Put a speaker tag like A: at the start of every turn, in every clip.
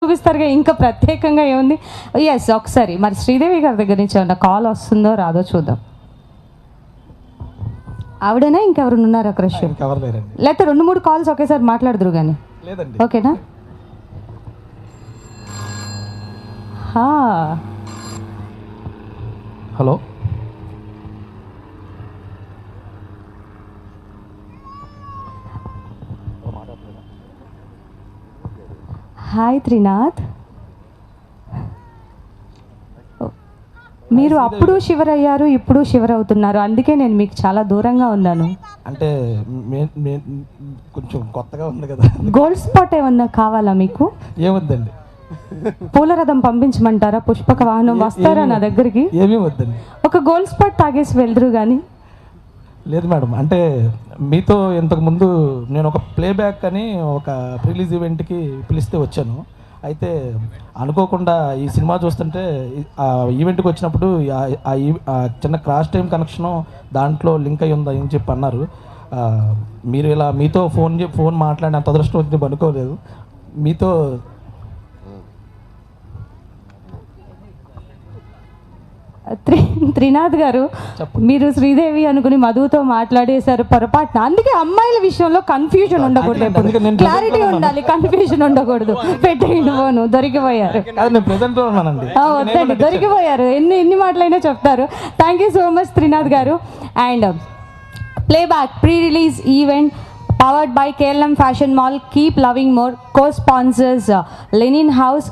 A: చూపిస్తారుగా ఇంకా ప్రత్యేకంగా ఏముంది. ఎస్, ఒకసారి మరి శ్రీదేవి గారి దగ్గర నుంచి ఏమన్నా కాల్ వస్తుందో రాదో చూద్దాం. ఆవిడేనా ఇంకెవరు ఉన్నారా క్రష్? లేకపోతే 2-3 కాల్స్ ఒకేసారి మాట్లాడదురు కానీ ఓకేనా?
B: Hello,
A: hi Trinath. మీరు అప్పుడు షివర్ అయ్యారు, ఇప్పుడు షివర్ అవుతున్నారు, అందుకే నేను మీకు చాలా దూరంగా ఉన్నాను.
B: అంటే కొంచెం కొత్తగా ఉంది కదా.
A: గోల్డ్ స్పాట్ ఏమన్నా కావాలా మీకు?
B: ఏమొద్దండి.
A: పూల రథం పంపించమంటారా? పుష్పక వాహనం వస్తారా నా దగ్గరికి?
B: ఏమీ వద్దండి.
A: ఒక గోల్డ్ స్పాట్ తాగేసి వెళ్దురు కానీ.
B: లేదు మేడం, అంటే మీతో ఇంతకుముందు నేను ఒక ప్లేబ్యాక్ అని ఒక రిలీజ్ ఈవెంట్కి పిలిస్తే వచ్చాను. అయితే అనుకోకుండా ఈ సినిమా చూస్తుంటే ఆ ఈవెంట్కి వచ్చినప్పుడు ఆ చిన్న క్రాస్ టైం కనెక్షను దాంట్లో లింక్ అయి ఉందా అని చెప్పి అన్నారు. మీరు ఇలా మీతో ఫోన్ మాట్లాడినంత అదృష్టం వచ్చింది అనుకోలేదు. మీతో
A: త్రినాథ్ గారు, మీరు శ్రీదేవి అనుకుని మధుతో మాట్లాడేశారు పొరపాటున. అందుకే అమ్మాయిల విషయంలో కన్ఫ్యూజన్ ఉండకూడదు, క్లారిటీ ఉండాలి, కన్ఫ్యూజన్ ఉండకూడదు. పెట్టేయండి ఫోను. దొరికిపోయారు, వద్దండి, దొరికిపోయారు. ఎన్ని మాటలైనా చెప్తారు. Thank you so much Trinath గారు. And playback pre release event powered by KLM Fashion Mall. Keep loving more. Co-sponsors Lenin House.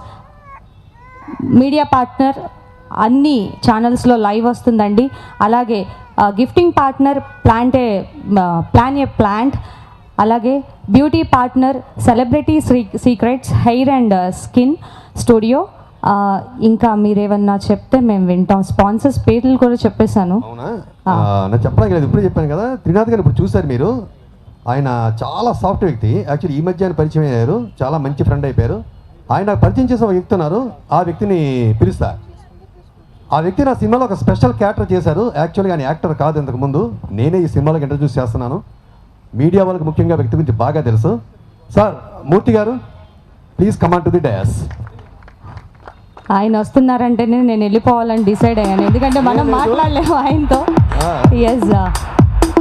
A: Media partner అన్ని ఛానల్స్లో లైవ్ వస్తుందండి. అలాగే gifting partner plan a plant. అలాగే beauty partner celebrity secrets hair and skin studio. ఇంకా మీరేమన్నా చెప్తే మేము వింటాం. స్పాన్సర్స్ పేర్లు కూడా చెప్పేశాను.
C: అవునా, నేను చెప్పడానికి లేదు, ఇప్పుడే చెప్పాను కదా. త్రినాథ్ గారు ఇప్పుడు చూశారు మీరు. ఆయన చాలా సాఫ్ట్ వ్యక్తి. యాక్చువల్లీ ఈ మధ్య ఆయన పరిచయం అయ్యారు, చాలా మంచి ఫ్రెండ్ అయిపోయారు. ఆయన పరిచయం చేసిన ఒక వ్యక్తి ఉన్నారు, ఆ వ్యక్తిని పిలుస్తా. ఆ వ్యక్తి నా సినిమాలో ఒక స్పెషల్ క్యారెక్టర్ చేశారు. యాక్చువల్గా ఆయన యాక్టర్ కాదు, ఇంతకుముందు నేనే ఈ సినిమాలోకి ఇంట్రడ్యూస్ చేస్తున్నాను. మీడియా వాళ్ళకి ముఖ్యంగా వ్యక్తి గురించి బాగా తెలుసు. సార్ మూర్తి గారు, please come on to the dais.
A: ఆయన వస్తున్నారంటేనే నేను వెళ్ళిపోవాలని డిసైడ్ అయ్యాను, ఎందుకంటే మనం మాట్లాడలేము ఆయనతో. ఎస్,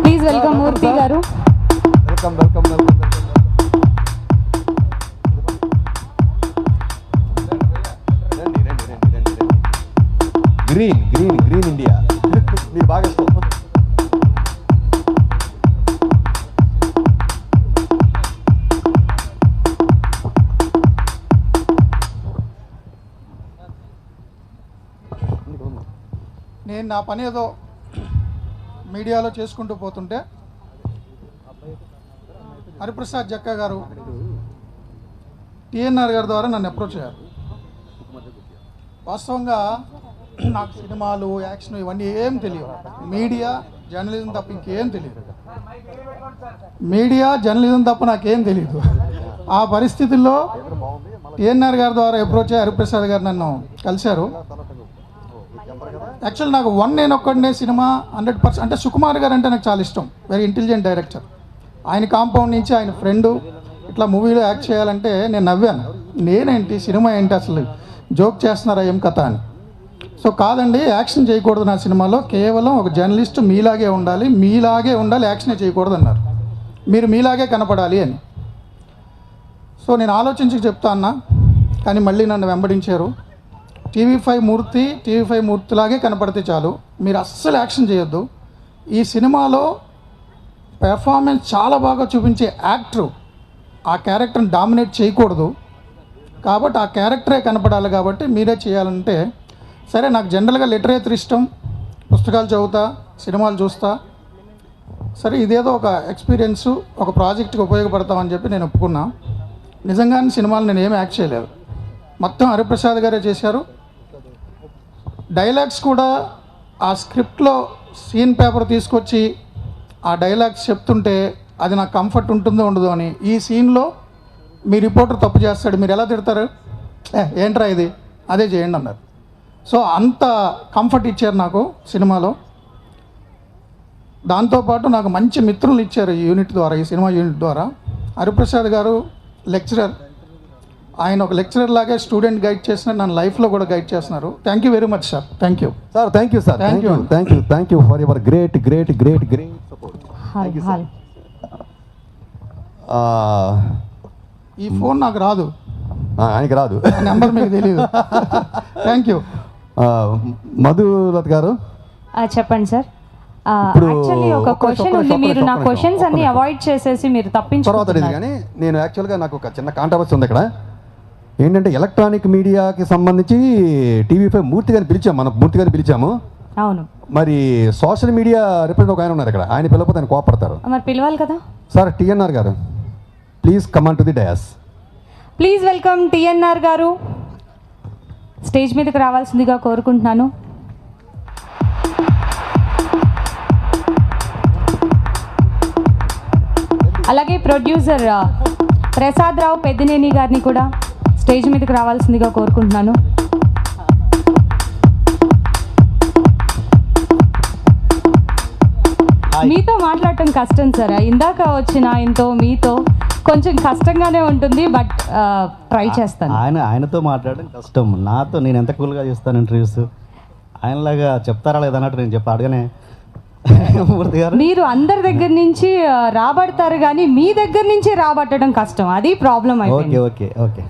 A: ప్లీజ్ వెల్కమ్ మూర్తి గారు.
C: Welcome welcome welcome. Green green green India మీరు బాగా ఇష్టం.
D: నేను నా పని ఏదో మీడియాలో చేసుకుంటూ పోతుంటే హరిప్రసాద్ జక్కా గారు టిఎన్ఆర్ గారి ద్వారా నన్ను అప్రోచ్ అయ్యారు. వాస్తవంగా నాకు సినిమాలు, యాక్షన్ ఇవన్నీ ఏం తెలియదు. మీడియా జర్నలిజం తప్ప ఇంకేం తెలియదు. మీడియా జర్నలిజం తప్ప నాకేం తెలియదు. ఆ పరిస్థితుల్లో టిఎన్ఆర్ గారి ద్వారా అప్రోచ్ అయ్యి హరిప్రసాద్ గారు నన్ను కలిశారు. యాక్చువల్ నాకు నేను ఒక్కడనే సినిమా 100%. అంటే సుకుమార్ గారు అంటే నాకు చాలా ఇష్టం, వెరీ ఇంటెలిజెంట్ డైరెక్టర్. ఆయన కాంపౌండ్ నుంచి ఆయన ఫ్రెండు ఇట్లా మూవీలో యాక్ట్ చేయాలంటే నేను నవ్వాను. నేనేంటి సినిమా ఏంటి అసలు జోక్ చేస్తున్నారా ఏం కథ అని. సో కాదండి, యాక్షన్ చేయకూడదు నా సినిమాలో, కేవలం ఒక జర్నలిస్ట్ మీలాగే ఉండాలి, యాక్షనే చేయకూడదు అన్నారు. మీరు మీలాగే కనపడాలి అని. సో నేను ఆలోచించి చెప్తా అన్నా, కానీ మళ్ళీ నన్ను వెంబడించారు. టీవీ5 మూర్తిలాగే కనపడితే చాలు, మీరు అస్సలు యాక్షన్ చేయొద్దు. ఈ సినిమాలో పెర్ఫార్మెన్స్ చాలా బాగా చూపించే యాక్టరు ఆ క్యారెక్టర్ని డామినేట్ చేయకూడదు, కాబట్టి ఆ క్యారెక్టరే కనపడాలి, కాబట్టి మీరే చేయాలంటే సరే. నాకు జనరల్గా లిటరేచర్ ఇష్టం, పుస్తకాలు చదువుతా, సినిమాలు చూస్తా. సరే ఇదేదో ఒక ఎక్స్పీరియన్సు, ఒక ప్రాజెక్ట్కి ఉపయోగపడతామని చెప్పి నేను ఒప్పుకున్నా. నిజంగానే సినిమాలు నేను ఏమి యాక్ట్ చేయలేదు, మొత్తం హరిప్రసాద్ గారే చేశారు. డైలాగ్స్ కూడా ఆ స్క్రిప్ట్లో సీన్ పేపర్ తీసుకొచ్చి ఆ డైలాగ్స్ చెప్తుంటే అది నాకు కంఫర్ట్ ఉంటుందో ఉండదో అని. ఈ సీన్లో మీ రిపోర్టర్ తప్పు చేస్తాడు, మీరు ఎలా తిడతారు, ఏంట్రా ఇది, అదే చేయండి అన్నారు. సో అంత కంఫర్ట్ ఇచ్చారు నాకు సినిమాలో. దాంతోపాటు నాకు మంచి మిత్రులు ఇచ్చారు ఈ యూనిట్ ద్వారా, ఈ సినిమా యూనిట్ ద్వారా. హరిప్రసాద్ గారు లెక్చరర్, ఆయన ఒక లెక్చరర్ లాగే స్టూడెంట్ గైడ్ చేసిన నన్ను లైఫ్లో కూడా గైడ్ చేస్తున్నారు. Thank you very much sir. Thank you
C: sir. Thank you sir. Thank you for your great support.
D: ఈ ఫోన్ నాకు రాదు,
C: ఆయనకి రాదు,
D: నెంబర్ మీకు తెలియదు. Thank you.
C: మధులత గారు
A: చెప్పండి సార్.
C: ఇప్పుడు
A: యాక్చువల్లీ ఒక క్వశ్చన్ ఉంది, మీరు నా క్వశ్చన్స్ అన్ని అవాయిడ్ చేసేసి మీరు
C: తర్వాత
A: తప్పించుకుంటున్నారు.
C: కానీ నేను యాక్చువల్గా నాకు ఒక చిన్న కాంట్రవర్సీ ఉంది ఇక్కడ. ఏంటంటే ఎలక్ట్రానిక్ మీడియాకి సంబంధించి టీవీ5 మూర్తి గారిని పిలిచాము, మనం మూర్తి గారిని పిలిచాము.
A: అవును,
C: మరి సోషల్ మీడియా రిప్రజెంట్ ఒక ఆయన ఉన్నారు ఇక్కడ, ఆయన పిలవకపోతే ఆయన కోపడతారు.
A: మరి పిలవాలి కదా.
C: సార్ టిఎన్ఆర్ గారు please come on to the dais.
A: Please welcome TNR గారు, స్టేజ్ మీదకి రావాల్సిందిగా కోరుకుంటున్నాను. అలాగే ప్రొడ్యూసర్ ప్రసాద్ రావు పెద్దినేని గారిని కూడా స్టేజ్ మీదకి రావాల్సిందిగా కోరుకుంటున్నాను. మీతో మాట్లాడటం కష్టం సార్, ఇందాక వచ్చిన ఆయనతో మీతో కొంచెం కష్టంగానే ఉంటుంది, బట్ ట్రై చేస్తాను.
E: ఆయనతో మాట్లాడడం కష్టం, నాతో నేను ఎంత కూల్గా చేస్తాను ఇంటర్వ్యూస్, ఆయనలాగా చెప్తారా లేదన్నట్టు నేను అడగనే. మూర్తి గారు
A: మీరు అందరి దగ్గర నుంచి రాబడతారు కానీ మీ దగ్గర నుంచి రాబట్టడం కష్టం, అది ప్రాబ్లం అయిపోయింది.
E: ఓకే ఓకే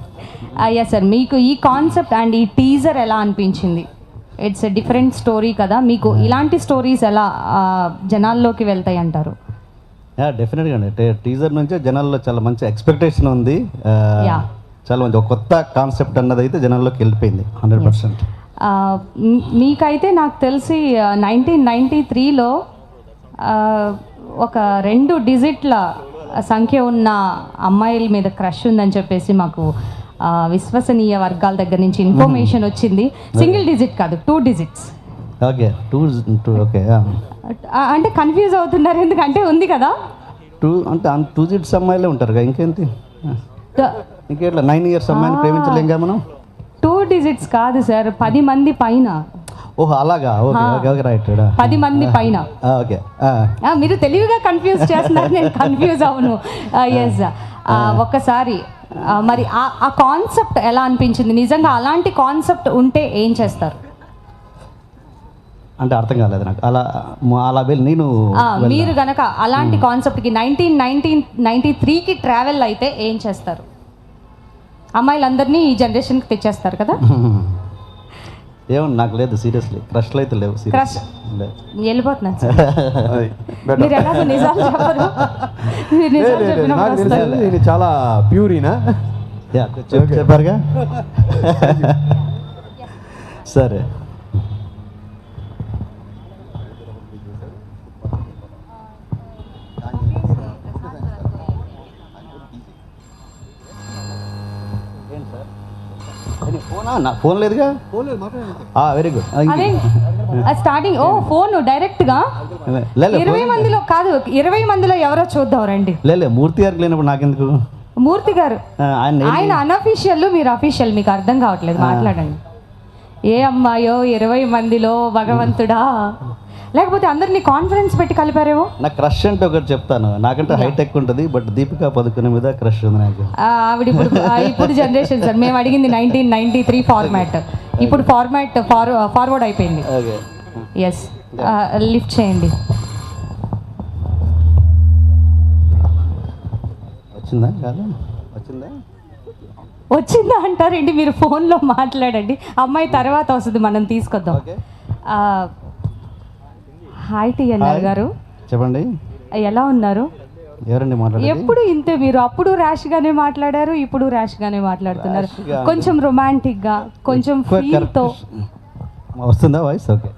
A: అయ్యా సార్, మీకు ఈ కాన్సెప్ట్ అండ్ ఈ టీజర్ ఎలా అనిపించింది? ఇట్స్ ఎ డిఫరెంట్ స్టోరీ కదా, మీకు ఇలాంటి స్టోరీస్ ఎలా జనాల్లోకి వెళ్తాయి అంటారు?
E: డెఫినెట్గా అండి, టీజర్ నుంచే జనాల్లో చాలా మంచి ఎక్స్పెక్టేషన్ ఉంది. చాలా మంచి ఒక కొత్త కాన్సెప్ట్ అన్నది అయితే జనాల్లోకి వెళ్ళిపోయింది 100%.
A: మీకైతే నాకు తెలిసి 1993లో ఒక 2 డిజిట్ల సంఖ్య ఉన్న అమ్మాయిల మీద క్రష్ ఉందని చెప్పేసి మాకు విశ్వసనీయ వర్గాల దగ్గర నుంచి ఇన్ఫర్మేషన్ వచ్చింది. సింగిల్ డిజిట్ కాదు, 2 డిజిట్స్.
E: ఓకే ఓకే
A: అంటే కన్ఫ్యూజ్ అవుతున్నారు ఎందుకంటే ఉంది కదా
E: 2 అంటే 2 డిజిట్స్ అమ్మాయిలే ఉంటారు కదా, ఇంకేంటి ఇంకేట్లా 9 ఇయర్స్ అమ్మాయిని ప్రేమించలేంగా మనం.
A: 2 డిజిట్స్ కాదు సార్, 10 మంది పైన.
E: ఓహో అలాగా, ఓకే ఓకే ఓకే రైట్.
A: 10 మంది పైన.
E: ఓకే
A: మీరు తెలివిగా కన్ఫ్యూజ్ చేస్తున్నారు, నేను కన్ఫ్యూజ్ అవును. ఎస్, ఒక్కసారి మరి ఆ కాన్సెప్ట్ ఎలా అనిపించింది? నిజంగా అలాంటి కాన్సెప్ట్ ఉంటే ఏం చేస్తారు?
E: అంటే అర్థం కాలేదు నాకు. అలా వెళ్ళి నేను
A: మీరు గనక అలాంటి కాన్సెప్ట్కి 1993కి ట్రావెల్ అయితే ఏం చేస్తారు? అమ్మాయిలందరినీ ఈ జనరేషన్కి తెచ్చేస్తారు కదా.
E: ఏమన్నా నాకు లేదు సీరియస్లీ, క్రష్లు అయితే లేవు.
A: క్రష్ వెళ్ళిపోతున్నాను సార్. మీరు ఎలాగో నిజాలు చెప్పరు, మీరు నిజాలు చెప్పినప్పుడు వస్తారు.
C: నేను చాలా ప్యూరీనా
E: చెప్పారుగా. సరే ఫోన్ లేదుగా. Very good.
A: అదే స్టార్టింగ్ ఫోన్ డైరెక్ట్ గా 20 మందిలో కాదు, 20 మందిలో ఎవరో చూద్దాం రండి.
E: లే మూర్తి గారికి లేనప్పుడు నాకెందుకు?
A: మూర్తి గారు ఆయన అనఫీషియల్, మీరు అఫీషియల్, మీకు అర్థం కావట్లేదు, మాట్లాడండి. ఏ అమ్మాయో 20 మందిలో భగవంతుడా, లేకపోతే అందరినీ కాన్ఫిడెన్స్ పెట్టి కలిపారేమో.
E: నాకు క్రష్ అంటే ఒకటి చెప్తాను, నాకంటే హైటెక్ ఉంటుంది, బట్ దీపికా పదుకునే మీద క్రష్ ఉంది నాకు.
A: ఆవిడ ఇప్పుడు జనరేషన్ సార్, మేము అడిగింది 1993 ఫార్మాట్, ఇప్పుడు ఫార్మాట్ ఫార్వర్డ్ అయిపోయింది. ఎస్, లిఫ్ట్ చేయండి.
E: వచ్చిందా కాదు?
A: వచ్చిందా అంటారండి, మీరు ఫోన్లో మాట్లాడండి, అమ్మాయి తర్వాత వస్తుంది, మనం తీసుకొద్దాం. హాయ్ టిఎన్ఆర్ గారు,
E: చెప్పండి
A: ఎలా ఉన్నారు?
E: ఎవరండి మాట్లాడారు?
A: ఎప్పుడు ఇంతే, మీరు అప్పుడు ర్యాష్ గానే మాట్లాడారు, ఇప్పుడు ర్యాష్ గానే మాట్లాడుతున్నారు. కొంచెం రొమాంటిక్ గా, కొంచెం ఫీల్ తో
E: వస్తుందా వాయిస్? ఓకే.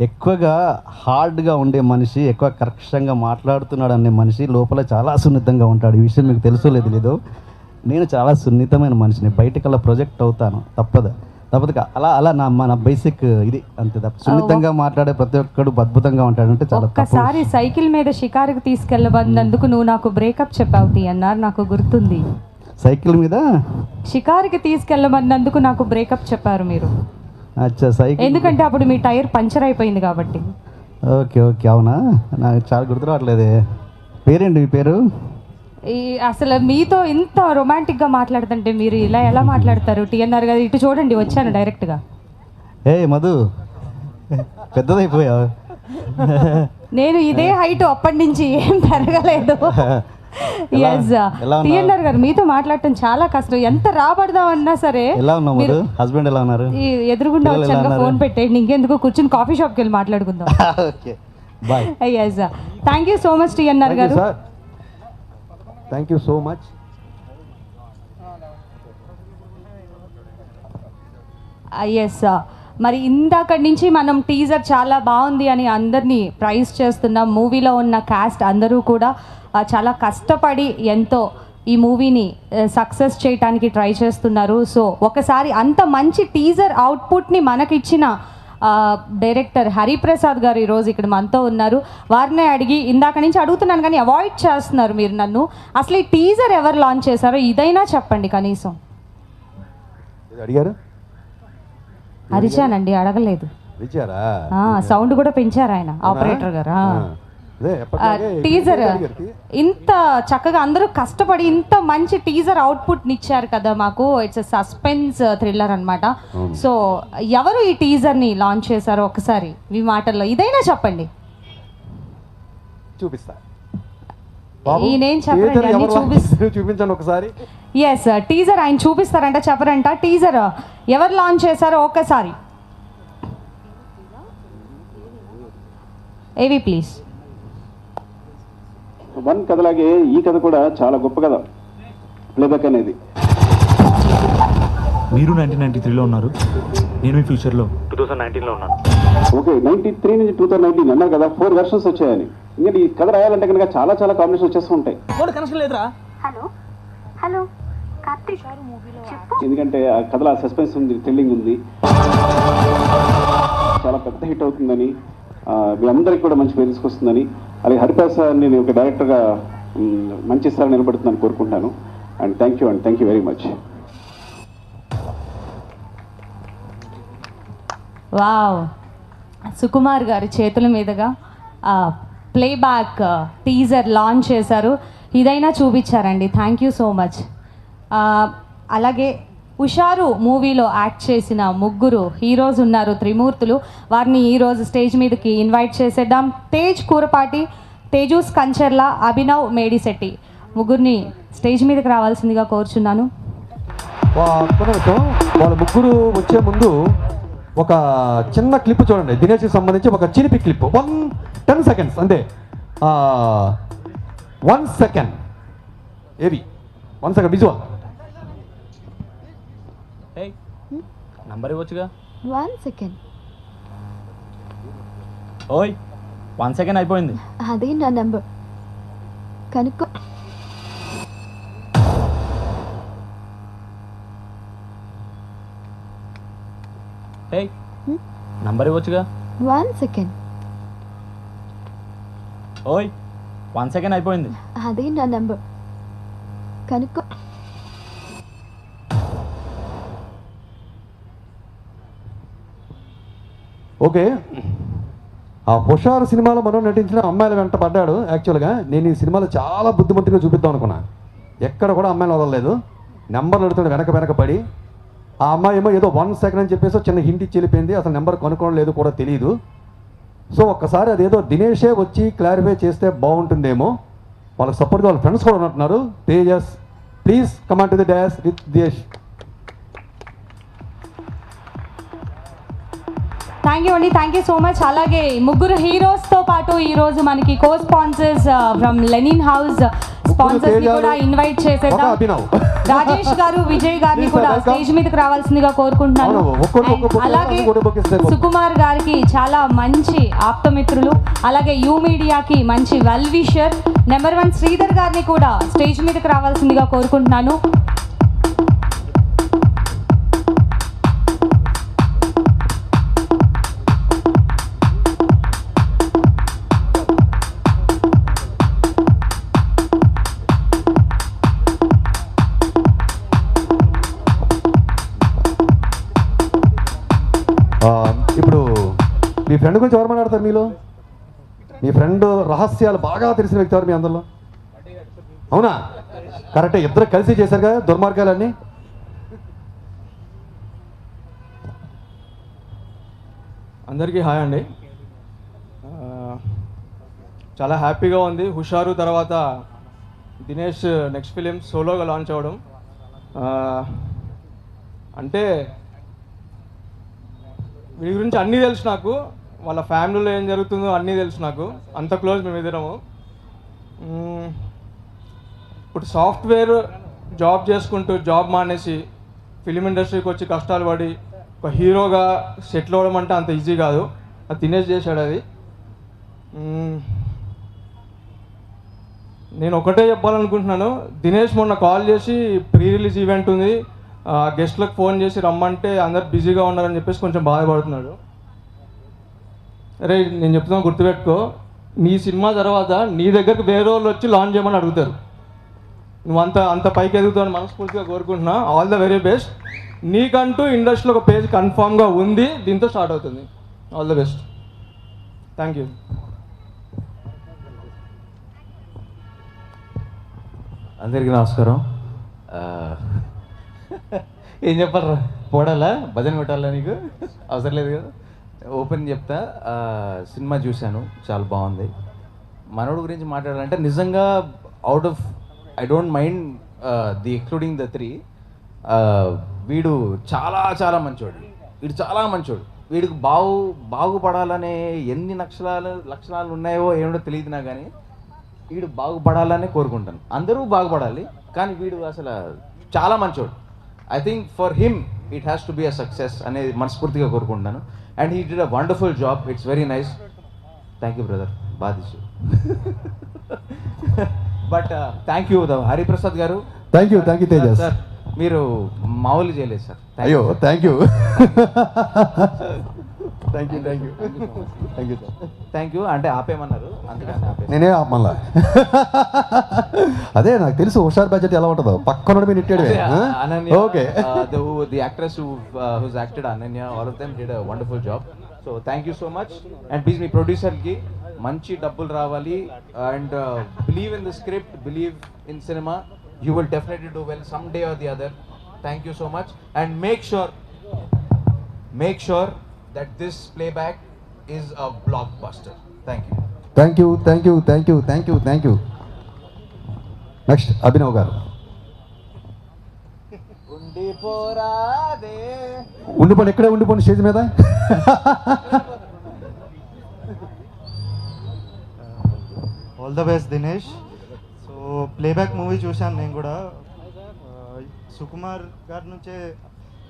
E: ఎక్కువగా హార్డ్గా ఉండే మనిషి, ఎక్కువ కర్కశంగా మాట్లాడుతున్నాడు అనే మనిషి లోపల చాలా సున్నితంగా ఉంటాడు. ఈ విషయం మీకు తెలుసో లేదు. నేను చాలా సున్నితమైన మనిషిని, బయటకల్లా ప్రొజెక్ట్ అవుతాను, తప్పదు అలా నా బేసిక్ ఇది అంతే. సున్నితంగా మాట్లాడే ప్రతి ఒక్కడు అద్భుతంగా ఉంటాడంటే చాలా.
A: ఒక్కసారి సైకిల్ మీద షికారుకి తీసుకెళ్ళబడినందుకు నువ్వు నాకు బ్రేకప్ చెప్పావు టిఎన్ఆర్, నాకు గుర్తుంది.
E: సైకిల్ మీద
A: షికారుకి తీసుకెళ్ళబడినందుకు నాకు బ్రేకప్ చెప్పారు మీరు.
E: అచ్చా, సైకిల్
A: ఎందుకంటే అప్పుడు మీ టైర్ పంచర్ అయిపోయింది కాబట్టి.
E: ఓకే అవునా, నాకు చాలా గుర్తు రావట్లేదే. పేరేంటి మీ పేరు?
A: ఈ అసలు మీతో ఇంత రొమాంటిక్గా మాట్లాడుతుంటే మీరు ఇలా ఎలా మాట్లాడతారు టీఎన్ఆర్ గారు? ఇటు చూడండి, వచ్చాను డైరెక్ట్గా.
E: ఏ మధు, పెద్దదైపోయావు.
A: నేను ఇదే హైట్ అప్పటి నుంచి ఏం పెరగలేదు. ఎస్
E: ఎలా ఉన్నావు?
A: టీఎన్ఆర్ గారు మీతో మాట్లాడటం చాలా కష్టం. ఎంత రాబడదామన్నా సరే.
E: ఎలా ఉన్నావు మధు? హస్బెండ్ ఎలా ఉన్నారు?
A: ఈ ఎదురుగుండా
E: పిల్లలు ఎలా
A: వచ్చాక
E: ఉన్నారు?
A: ఫోన్ పెట్టేయండి, ఇంకెందుకు కూర్చుని కాఫీ షాప్కి వెళ్ళి మాట్లాడుకుందాం.
E: Okay bye.
A: Yes thank you so much TNR గారు.
C: Sir, thank you so much.
A: Yes మరి ఇందాక నుంచి మనం టీజర్ చాలా బాగుంది అని అందరినీ ప్రైజ్ చేస్తున్నాం. మూవీలో ఉన్న కాస్ట్ అందరూ కూడా చాలా కష్టపడి ఎంతో ఈ మూవీని సక్సెస్ చేయడానికి ట్రై చేస్తున్నారు. సో ఒకసారి అంత మంచి టీజర్ అవుట్పుట్ని మనకిచ్చిన డైరెక్టర్ హరిప్రసాద్ గారు ఈరోజు ఇక్కడ మనతో ఉన్నారు. వారినే అడిగి, ఇందాక నుంచి అడుగుతున్నాను కానీ అవాయిడ్ చేస్తున్నారు మీరు నన్ను. అసలు ఈ టీజర్ ఎవరు లాంచ్ చేశారో ఇదైనా చెప్పండి కనీసం.
C: అడిగారు?
A: అరిచానండి, అడగలేదు. సౌండ్ కూడా పెంచారు ఆయన, ఆపరేటర్ గారు. టీజర్ ఇంత చక్కగా అందరూ కష్టపడి ఇంత మంచి టీజర్ అవుట్పుట్ ఇచ్చారు కదా మాకు. ఇట్స్ సస్పెన్స్ థ్రిల్లర్ అన్నమాట. సో ఎవరు ఈ టీజర్ ని లాంచ్ చేశారో ఒకసారి మీ మాటల్లో ఇదైనా చెప్పండి.
C: చూపిస్తా.
A: ఈయనేం చెప్పండి, అన్ని
C: చూపించండి ఒకసారి.
A: ఎస్ టీజర్ ఆయన చూపిస్తారంట, చెప్పరంట. టీజర్ ఎవరు లాంచ్ చేశారో ఒకసారి ఏవి ప్లీజ్.
F: వన్ కథలాగే ఈ కథ కూడా చాలా గొప్ప కథ, ప్లేబ్యాక్ అనేది.
G: మీరు 1993లో ఉన్నారు, నేను ఈ ఫ్యూచర్లో 2019లో ఉన్నాను.
F: ఓకే, 93 నుంచి 2019 అన్నారు కదా, 4 వెర్షన్స్ వచ్చాయని. ఇంకా ఈ కథ రాయాలంటే కనుక చాలా చాలా కాంబినేషన్ వచ్చేస్తూ ఉంటాయి.
G: కనెక్షన్ లేదురా.
H: హలో
F: ఎందుకంటే ఆ కథలో ఆ సస్పెన్స్ ఉంది, థ్రిల్లింగ్ ఉంది, చాలా పెద్ద హిట్ అవుతుందని, మీ అందరికి కూడా మంచి పేరు తీసుకొస్తుందని, అలాగే హరిప్రసాద్ నేను ఒక డైరెక్టర్గా మంచి స్థాయి నిలబడుతుందని కోరుకుంటాను. And thank you very much.
A: Wow, Sukumar గారి చేతుల మీదుగా ప్లేబ్యాక్ టీజర్ లాంచ్ చేశారు. ఇదైనా చూపించారండి, థ్యాంక్ యూ సో మచ్. అలాగే ఉషారు మూవీలో యాక్ట్ చేసిన ముగ్గురు హీరోస్ ఉన్నారు, త్రిమూర్తులు. వారిని ఈరోజు స్టేజ్ మీదకి ఇన్వైట్ చేసేద్దాం. తేజ్ కూరపాటి, తేజూస్ కంచర్ల, అభినవ్ మేడిశెట్టి ముగ్గురిని స్టేజ్ మీదకి రావాల్సిందిగా కోరుచున్నాను.
C: వాళ్ళ ముగ్గురు వచ్చే ముందు ఒక చిన్న క్లిప్ చూడండి, దినేష్కి సంబంధించి ఒక చిలిపి క్లిప్. 10 seconds అంతే. 1 second ఏవి 1 second విజువల్.
G: నంబర్ ఇవ్వచ్చుగా.
H: 1 సెకండ్.
G: ఓయ్ 1 సెకండ్ అయిపోయింది.
H: అదే నా నంబర్, కనుక్కో.
G: నంబర్ ఇవ్వచ్చుగా.
H: 1 సెకండ్.
G: ఓయ్ 1 సెకండ్ అయిపోయింది.
H: అదే నా నంబర్, కనుక్కో.
C: ఓకే, ఆ హుషారు సినిమాలో మనం నటించిన అమ్మాయిల వెంట పడ్డాడు. యాక్చువల్గా నేను ఈ సినిమాలో చాలా బుద్ధిమంతుగా చూపిద్దాం అనుకున్నా. ఎక్కడ కూడా అమ్మాయిలు వదలలేదు. నెంబర్లు అడుగుతుండే వెనక పడి. ఆ అమ్మాయి ఏమో ఏదో 1 second అని చెప్పేసి చిన్న హింట్ ఇచ్చి వెళ్ళిపోయింది. అసలు నెంబర్ కనుక్కోవడం లేదు కూడా తెలియదు. సో ఒక్కసారి అదేదో దినేషే వచ్చి క్లారిఫై చేస్తే బాగుంటుందేమో. వాళ్ళకి సపోర్ట్గా వాళ్ళ ఫ్రెండ్స్ కూడా ఉన్నట్టున్నారు. Tejas, please come on to the dash with Dinesh.
A: Thank you అండి, థ్యాంక్ యూ సో మచ్. అలాగే ముగ్గురు హీరోస్తో పాటు ఈరోజు మనకి co sponsors from linen house sponsors కూడా ఇన్వైట్ చేసేద్దాం. రాజేష్ గారు, విజయ్ గారిని కూడా స్టేజ్ మీదకి రావాల్సిందిగా కోరుకుంటున్నాను. అలాగే సుకుమార్ గారికి చాలా మంచి ఆప్తమిత్రులు, అలాగే యూ మీడియాకి మంచి వెల్ విషర్ నెంబర్ 1 శ్రీధర్ గారిని కూడా స్టేజ్ మీదకి రావాల్సిందిగా కోరుకుంటున్నాను.
C: ఇప్పుడు మీ ఫ్రెండ్ గురించి ఎవరు మాట్లాడతారు మీలో? మీ ఫ్రెండ్ రహస్యాలు బాగా తెలిసిన వ్యక్తి ఎవరు మీ అందరిలో? అవునా? కరెక్టే, ఇద్దరు కలిసి చేశారు కదా దుర్మార్గాలన్నీ.
I: అందరికీ హాయ్ అండి. చాలా హ్యాపీగా ఉంది. హుషారు తర్వాత దినేష్ నెక్స్ట్ ఫిలిం సోలోగా లాంచ్ అవ్వడం. అంటే వీడి గురించి అన్నీ తెలుసు నాకు, వాళ్ళ ఫ్యామిలీలో ఏం జరుగుతుందో అన్నీ తెలుసు నాకు, అంత క్లోజ్ మేమిద్దరము. ఇప్పుడు సాఫ్ట్వేర్ జాబ్ చేసుకుంటూ జాబ్ మానేసి ఫిలిం ఇండస్ట్రీకి వచ్చి కష్టాలు పడి ఒక హీరోగా సెటిల్ అవ్వడం అంటే అంత ఈజీ కాదు. అది దినేష్ చేశాడు. అది నేను ఒకటే చెప్పాలనుకుంటున్నాను, దినేష్ మొన్న కాల్ చేసి ప్రీ రిలీజ్ ఈవెంట్ ఉంది, గెస్ట్లకు ఫోన్ చేసి రమ్మంటే అందరు బిజీగా ఉన్నారని చెప్పేసి కొంచెం బాధపడుతున్నాడు. అరే నేను చెప్తున్నాను గుర్తుపెట్టుకో, నీ సినిమా తర్వాత నీ దగ్గరకు వేరే వాళ్ళు వచ్చి లాంచ్ చేయమని అడుగుతారు. నువ్వు అంత పైకి ఎదుగుతావని మనస్ఫూర్తిగా కోరుకుంటున్నా. All the very best. నీకంటూ ఇండస్ట్రీలో ఒక పేజ్ కన్ఫామ్గా ఉంది, దీంతో స్టార్ట్ అవుతుంది. All the best. Thank you.
J: అందరికీ నమస్కారం. ఏం చెప్పాలరా, పోడాలా భజన పెట్టాలా, నీకు అవసరం లేదు కదా. ఓపెన్ చెప్తా, సినిమా చూశాను, చాలా బాగుంది. మనోడు గురించి మాట్లాడాలంటే నిజంగా out of I don't mind the excluding the 3, వీడు చాలా చాలా మంచోడు. వీడు చాలా మంచోడు. వీడికి బాగుపడాలనే ఎన్ని లక్షణాలు ఉన్నాయో ఏమిటో తెలియదు నాకు, కానీ వీడు బాగుపడాలనే కోరుకుంటాను. అందరూ బాగుపడాలి, కానీ వీడు అసలు చాలా మంచోడు. I think for him it has to be a success అనేది మనస్ఫూర్తిగా కోరుకుంటున్నాను. And he did a wonderful job. It's very nice. Thank you brother. బాధిషు. బట్ థ్యాంక్ యూ హరిప్రసాద్ గారు.
C: Thank you Tejas
J: sir. మీరు మామూలు చేయలేదు సార్.
C: అయ్యో థ్యాంక్ యూ.
J: థ్యాంక్ యూ అంటే ఆపేమన్నారు, అందుకని ఆపే.
C: నేనే మళ్ళా అదే నాకు తెలుసు హుషార్ బడ్జెట్ ఎలా ఉంటుందో, పక్కన మీద నెట్టాడు. Okay,
J: the actress who's acted Ananya, all of them did a wonderful job. So thank you so much. And please me producer కి మంచి డబ్బులు రావాలి. And believe in the script, believe in cinema. You will definitely do well someday or the other. Thank you so much. And make sure that this playback is a blockbuster. Thank you.
C: Next Abhinav గారు. ఉండిపోండి, ఎక్కడే ఉండిపోండి stage మీద.
K: All the best Dinesh. So playback movie చూశాను నేను కూడా. సుకుమార్ గారి నుంచే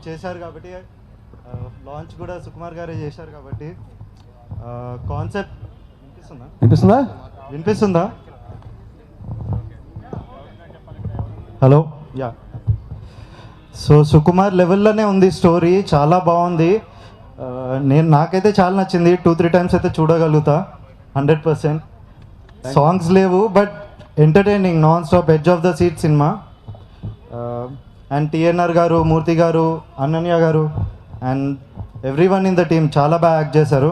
K: చేశారు కాబట్టి, లాంచ్ కూడా సుకుమార్ గారే చేశారు కాబట్టి కాన్సెప్ట్ వినిపిస్తుందా? Hello, yeah. సో సుకుమార్ లెవెల్లోనే ఉంది స్టోరీ, చాలా బాగుంది. నాకైతే చాలా నచ్చింది. 2-3 టైమ్స్ అయితే చూడగలుగుతా 100%. సాంగ్స్ లేవు, but entertaining, non stop, edge of the seat cinema. And TNR గారు, మూర్తి గారు, అనన్య గారు and everyone in the team చాలా బాగా యాక్ట్ చేశారు.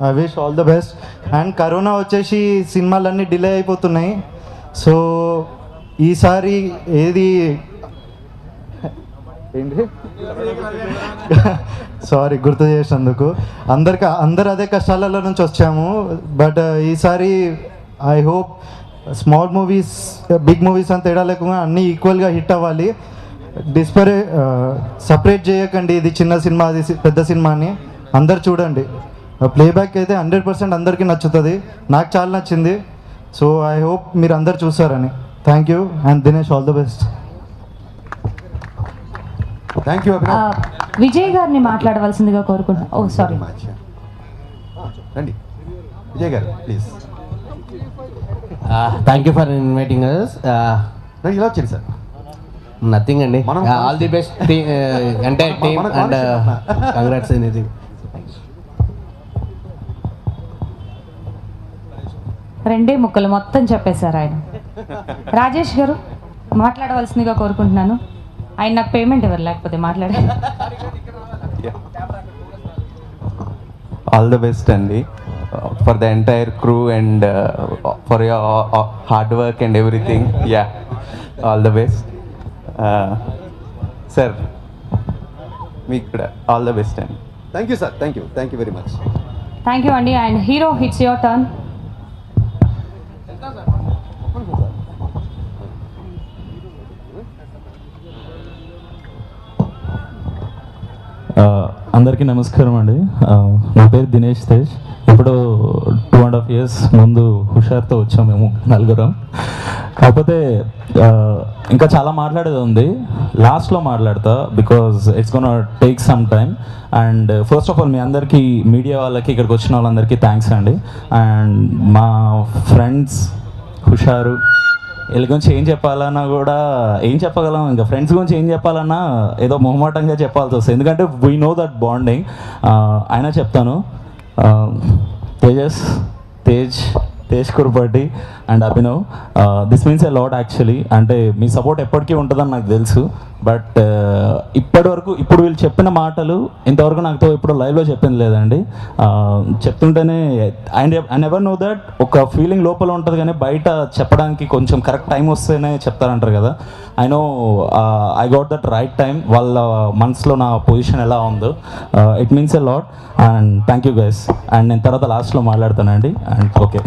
K: I wish all the best. And corona వచ్చేసి సినిమాలన్నీ డిలే అయిపోతున్నాయి. సో ఈసారి ఏంటి సారీ గుర్తు చేసినందుకు. అందరు అదే కష్టాలలో నుంచి వచ్చాము. బట్ ఈసారి I hope small movies, big movies అని తేడా లేకుండా అన్నీ ఈక్వల్గా హిట్ అవ్వాలి. సపరేట్ చేయకండి, ఇది చిన్న సినిమా అది పెద్ద సినిమా అని. అందరు చూడండి. ప్లేబ్యాక్ అయితే 100% అందరికీ నచ్చుతుంది. నాకు చాలా నచ్చింది. సో ఐ హోప్ మీరు అందరు చూస్తారని. Thank you. And Dinesh, all the best.
C: Thank you.
A: Vijay గారిని మాట్లాడవలసిందిగా కోరుకుంటున్నాను. ఓ సారీ,
C: రండి Vijay garu please.
L: Thank you for inviting us.
C: ఇలా వచ్చాను సార్.
L: నథింగ్ అండి, ఆల్ ది బెస్ట్ అంటే టీమ్ అండ్ కంగ్రాట్స్ అనేది.
A: రెండే ముక్కలు మొత్తం చెప్పేశారు ఆయన. రాజేష్ గారు మాట్లాడవలసిందిగా కోరుకుంటున్నాను. ఆయన నాకు పేమెంట్ ఇవ్వరు, లేకపోతే మాట్లాడే.
M: ఆల్ ద బెస్ట్ అండి.
J: For the entire crew and for your hard work and everything. Yeah, all the best sir. మీకు కూడా ఆల్ ద బెస్ట్ అండి.
C: Thank you sir, thank you very much.
A: Thank you అండి. And hero, it's your turn.
M: అందరికీ నమస్కారం అండి. నా పేరు దినేష్ తేజ్. ఇప్పుడు 2.5 years ముందు హుషార్తో వచ్చాం మేము నలుగురం. కాకపోతే ఇంకా చాలా మాట్లాడేది ఉంది, లాస్ట్లో మాట్లాడతా because it's gonna take some time. And first of all మీ అందరికీ, మీడియా వాళ్ళకి, ఇక్కడికి వచ్చిన వాళ్ళందరికీ థ్యాంక్స్ అండి. అండ్ మా ఫ్రెండ్స్ హుషారు, వీళ్ళ గురించి ఏం చెప్పాలన్నా కూడా ఏం చెప్పగలం, ఇంకా ఫ్రెండ్స్ గురించి ఏం చెప్పాలన్నా ఏదో మొహమాటంగా చెప్పాల్సి వస్తుంది, ఎందుకంటే వీ నో దట్ బాండింగ్. అయినా చెప్తాను, Tej Kurpati and Abhinav, this means a lot actually. అంటే మీ సపోర్ట్ ఎప్పటికీ ఉంటుందని నాకు తెలుసు. బట్ ఇప్పటి వరకు, ఇప్పుడు వీళ్ళు చెప్పిన మాటలు ఇంతవరకు నాతో ఇప్పుడు లైవ్లో చెప్పింది లేదండి. చెప్తుంటేనే ఐ నెవర్ నో దట్ ఒక ఫీలింగ్ లోపల ఉంటుంది, కానీ బయట చెప్పడానికి కొంచెం కరెక్ట్ టైం వస్తేనే చెప్తారంటారు కదా. I know I got that right time. వాళ్ళ మనసులో నా పొజిషన్ ఎలా ఉందో it means a lot. And thank you guys. And నేను తర్వాత లాస్ట్లో మాట్లాడతానండి. అండ్ ఓకే,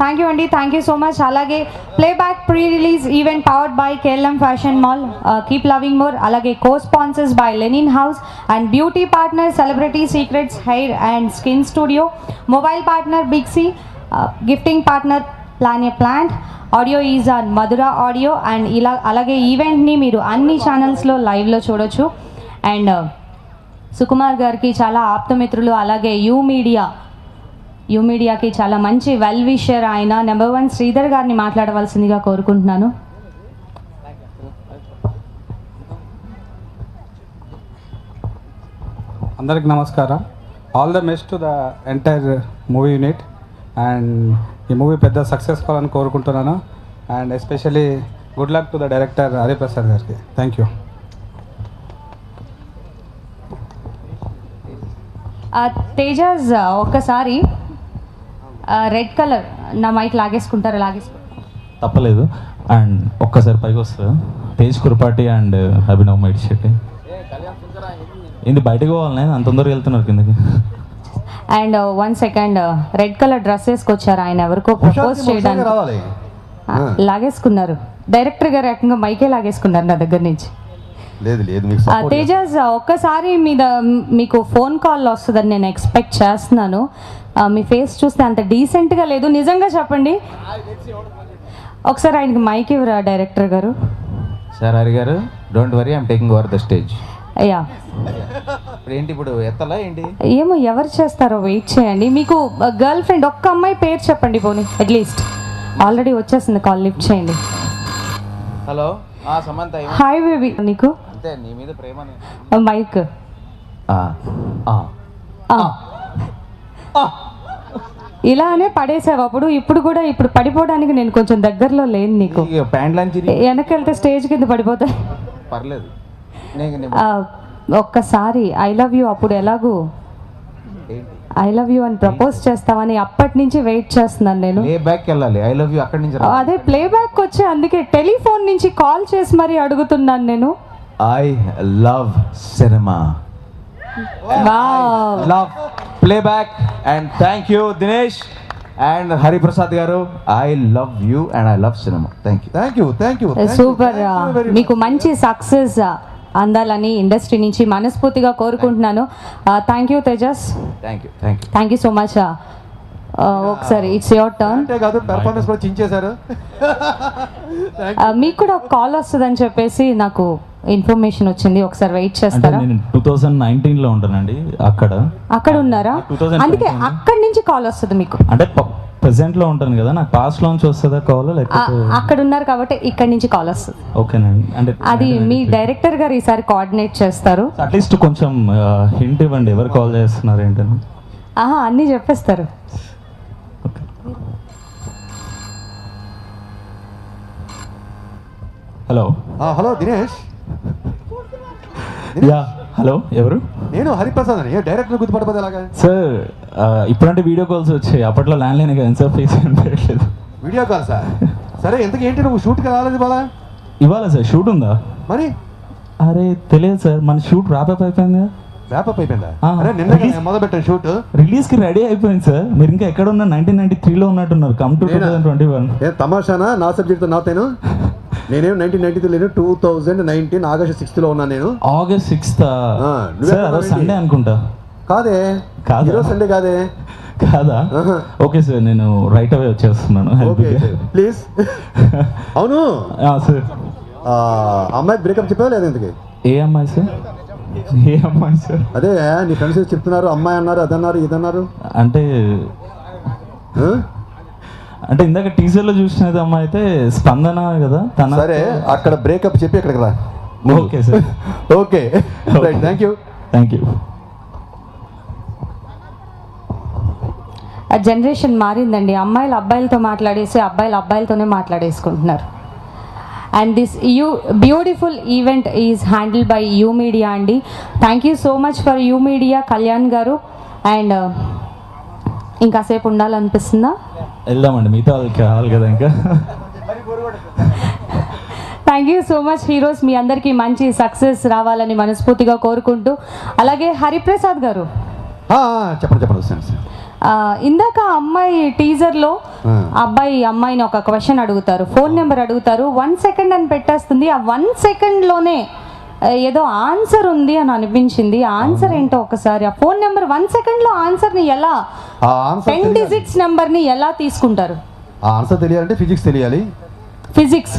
A: థ్యాంక్ యూ అండి. Thank you so much. అలాగే playback pre release event powered by KLM fashion mall, keep loving more. అలాగే co sponsors by linen house and beauty partner celebrity secrets hair and skin studio, mobile partner big C, gifting partner plan a plant, audio is on Madhura audio. And ఇలా అలాగే ఈవెంట్ని మీరు అన్ని ఛానల్స్లో లైవ్లో చూడొచ్చు. And Sukumar గారికి చాలా ఆప్తమిత్రులు, అలాగే యూ మీడియాకి చాలా మంచి వెల్ విషర్ ఆయన. నెంబర్ 1 శ్రీధర్ గారిని మాట్లాడవలసిందిగా కోరుకుంటున్నాను.
N: అందరికి నమస్కారం. All the best to the entire movie unit. And ఈ మూవీ పెద్ద సక్సెస్ కావాలని కోరుకుంటున్నాను. And especially good luck to the director Hariprasad గారికి. Thank you.
A: తేజస్, ఒక్కసారి రెడ్ కలర్ నా మైక్ లాగేసుకుంటారా?
M: తప్పలేదు. అండ్ ఒక్కసారి పైకి వస్తారు తేజ్ కుర్పాటి అండ్ అభినవ్ మైట్ షెట్టి. ఇది బయటకు పోవాలని అంత తొందరగా వెళ్తున్నారు కిందకి.
A: And 1 second, red colour dress వేసుకొచ్చారు ఆయన, ఎవరికో ప్రపోజ్ చేయడానికి. లాగేసుకున్నారు డైరెక్టర్ గారు, ఏకంగా మైకే లాగేసుకున్నారు నా దగ్గర నుంచి. తేజస్, ఒక్కసారి మీకు ఫోన్ కాల్ వస్తుందని నేను ఎక్స్పెక్ట్ చేస్తున్నాను. మీ ఫేస్ చూస్తే అంత డీసెంట్గా లేదు, నిజంగా చెప్పండి. ఒకసారి ఆయనకి మైక్ ఇవ్వరా డైరెక్టర్ గారు?
J: సార్ హరి గారు, don't worry, I'm taking over the stage.
A: అయ్యా,
J: ఇప్పుడు ఏంటి, ఇప్పుడు ఎత్తలా ఏంటి?
A: ఏమో ఎవరు చేస్తారో వెయిట్ చేయండి. మీకు గర్ల్ ఫ్రెండ్ ఒక్క అమ్మాయి పేరు చెప్పండి పోనీ, అట్లీస్ట్. ఆల్రెడీ వచ్చేసింది కాల్, లిఫ్ట్ చేయండి.
J: హలో, సమంత.
A: Hi baby. నీకు
J: అంతే, నీ మీద ప్రేమ.
A: మైక్ ఇలానే పడేసావు అప్పుడు, ఇప్పుడు కూడా ఇప్పుడు పడిపోవడానికి నేను కొంచెం దగ్గరలో లేను నీకు. వెనకెళ్తే స్టేజ్ కింద పడిపోతా.
J: పర్లేదు.
A: ఒక్కసారి ఐ లవ్ యూ, అప్పుడు ఎలాగూ ఐ లవ్ యూ అని ప్రపోజ్ చేస్తావని అప్పటి నుంచి వెయిట్ చేస్తున్నాను నేను.
J: ఐ లవ్ యూ అక్కడి నుంచి
A: అదే ప్లే బ్యాక్ వచ్చి, అందుకే టెలిఫోన్ నుంచి కాల్ చేసి మరీ అడుగుతున్నాను నేను.
J: I love cinema, love playback. And thank you Dinesh and Hariprasad గారు. I love you and I love cinema. Thank you.
A: Super. మీకు మంచి సక్సెస్ అందాలని ఇండస్ట్రీ నుంచి మనస్ఫూర్తిగా కోరుకుంటున్నాను. Thank you Tejas. Thank you so much. ఒకసారి ఇట్స్ యువర్ టర్న్.
C: పెర్ఫార్మెన్స్ కూడా చించేశారు.
A: మీకు కూడా ఒక కాల్ వస్తుందని చెప్పేసి నాకు ఇన్ఫర్మేషన్ వచ్చింది, ఒకసారి వెయిట్ చేస్తారా?
M: నేను 2019లో ఉంటానండి, అక్కడ
A: ఉన్నారా? అందుకే అక్కడి నుంచి కాల్ వస్తుంది మీకు.
M: అంటే ప్రెసెంట్ లో ఉంటాను కదా, నాకు పాస్ట్ లో నుంచి వస్తుందా కాల్? లేకపోతే
A: అక్కడ ఉన్నారు కాబట్టి ఇక్కడ నుంచి కాల్ వస్తుంది.
M: ఓకేనండి. అంటే
A: అది మీ డైరెక్టర్ గారు ఈసారి కోఆర్డినేట్ చేస్తారు.
M: అట్లీస్ట్ కొంచెం హింట్ ఇవ్వండి, ఎవరు కాల్ చేస్తున్నారు ఏంటని.
A: అన్నీ చెప్పేస్తారు.
C: హలో దినేష్.
M: యా, హలో, ఎవరు?
C: నేను హరిప్రసాద్ అని. డైరెక్టర్ గుర్తుపడపోతే ఎలాగా
M: సార్? ఇప్పుడంటే వీడియో కాల్స్ వచ్చాయి, అప్పట్లో ల్యాండ్లైన్ కదా, ఎంత ఫేస్ అనిపించలేదు.
C: Video call sir. సరే ఎందుకు ఏంటి నువ్వు షూట్కి రాలేదు బాలా?
M: ఇవాళ సార్ షూట్ ఉందా?
C: మరి
M: అరే తెలియదు సార్, మన షూట్ ర్యాపప్ అయిపోయింది.
C: ర్యాపప్ అయిపోయిందా? అరే నిన్న మొదలు పెట్టాను షూట్.
M: రిలీజ్కి రెడీ అయిపోయింది సార్. మీరు ఇంకా ఎక్కడ ఉన్నారు? 1993లో ఉన్నట్టున్నారు. Come to 2021.
C: ఏ తమాషానా? నా సబ్జెక్ట్తో నాతేను. నేనేం 1993 లేను, 2019 ఆగస్ట్ 6th ఉన్నాను నేను.
M: ఆగస్ట్ 6th సార్, సండే అనుకుంటా.
C: కాదే, ఈరోజు సండే కాదే.
M: కాదా? ఓకే సార్, నేను రైట్ అవే వచ్చేస్తున్నాను.
C: ప్లీజ్. అవును
M: సార్,
C: అమ్మాయికి బ్రేకప్ చెప్పావా లేదా? ఎందుకు?
M: ఏ అమ్మాయి సార్? ఏ అమ్మాయి సార్?
C: అదే నీ ఫ్రెండ్స్ చెప్తున్నారు, అమ్మాయి అన్నారు, అదన్నారు, ఇదన్నారు.
M: అంటే ఇందాక టీజర్లో చూసినది అమ్మాయి అయితే స్పందన కదా తన.
C: సరే అక్కడ బ్రేకప్ చెప్పి అక్కడికి రా.
M: Okay sir.
C: Okay right, thank you.
M: Thank you.
A: ఆ జనరేషన్ మారిందండి. అమ్మాయిలు అబ్బాయిలతో మాట్లాడేసి అబ్బాయిలు అబ్బాయిలతోనే మాట్లాడేసుకుంటున్నారు. And this beautiful event is handle by U media అండి. Thank you so much for U media, Kalyan గారు. అండ్ ఇంకాసేపు ఉండాలనిపిస్తుందా?
M: వెళ్దామండి, మిగతా వాళ్ళకి కావాలి కదా ఇంకా.
A: Thank you so much heroes, మీ అందరికీ మంచి సక్సెస్ రావాలని మనస్ఫూర్తిగా కోరుకుంటూ, అలాగే హరిప్రసాద్ గారు
C: చెప్పండి.
A: ఇందాక అమ్మాయి టీజర్లో అబ్బాయి అమ్మాయిని ఒక క్వశ్చన్ అడుగుతారు, ఫోన్ నెంబర్ అడుగుతారు, 1 సెకండ్ అని పెట్టేస్తుంది. ఆ 1 సెకండ్లోనే ఏదో ఆన్సర్ ఉంది అని అనిపించింది. ఆన్సర్ ఏంటో ఒకసారి, ఆ ఫోన్ నెంబర్ 1 సెకండ్లో ఆన్సర్ని ఎలా, 10 డిజిట్స్ నెంబర్ని ఎలా తీసుకుంటారు?
C: ఆన్సర్ తెలియాలంటే ఫిజిక్స్ తెలియాలి.
A: ఫిజిక్స్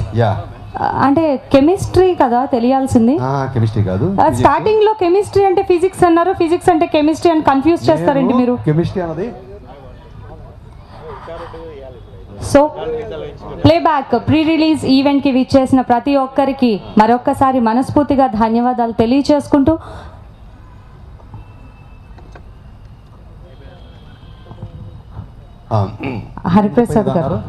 A: అంటే కెమిస్ట్రీ కదా తెలియాల్సింది.
C: కెమిస్ట్రీ కాదు,
A: స్టార్టింగ్ లో కెమిస్ట్రీ అంటే ఫిజిక్స్ అన్నారు, ఫిజిక్స్ అంటే కెమిస్ట్రీ అని కన్ఫ్యూజ్ చేస్తారండి మీరు.
C: కెమిస్ట్రీ అన్నది.
A: సో ప్లేబ్యాక్ ప్రీ రిలీజ్ ఈవెంట్కి విచ్చేసిన ప్రతి ఒక్కరికి మరొక్కసారి మనస్ఫూర్తిగా ధన్యవాదాలు తెలియచేసుకుంటూ, హరిప్రసాద్ గారు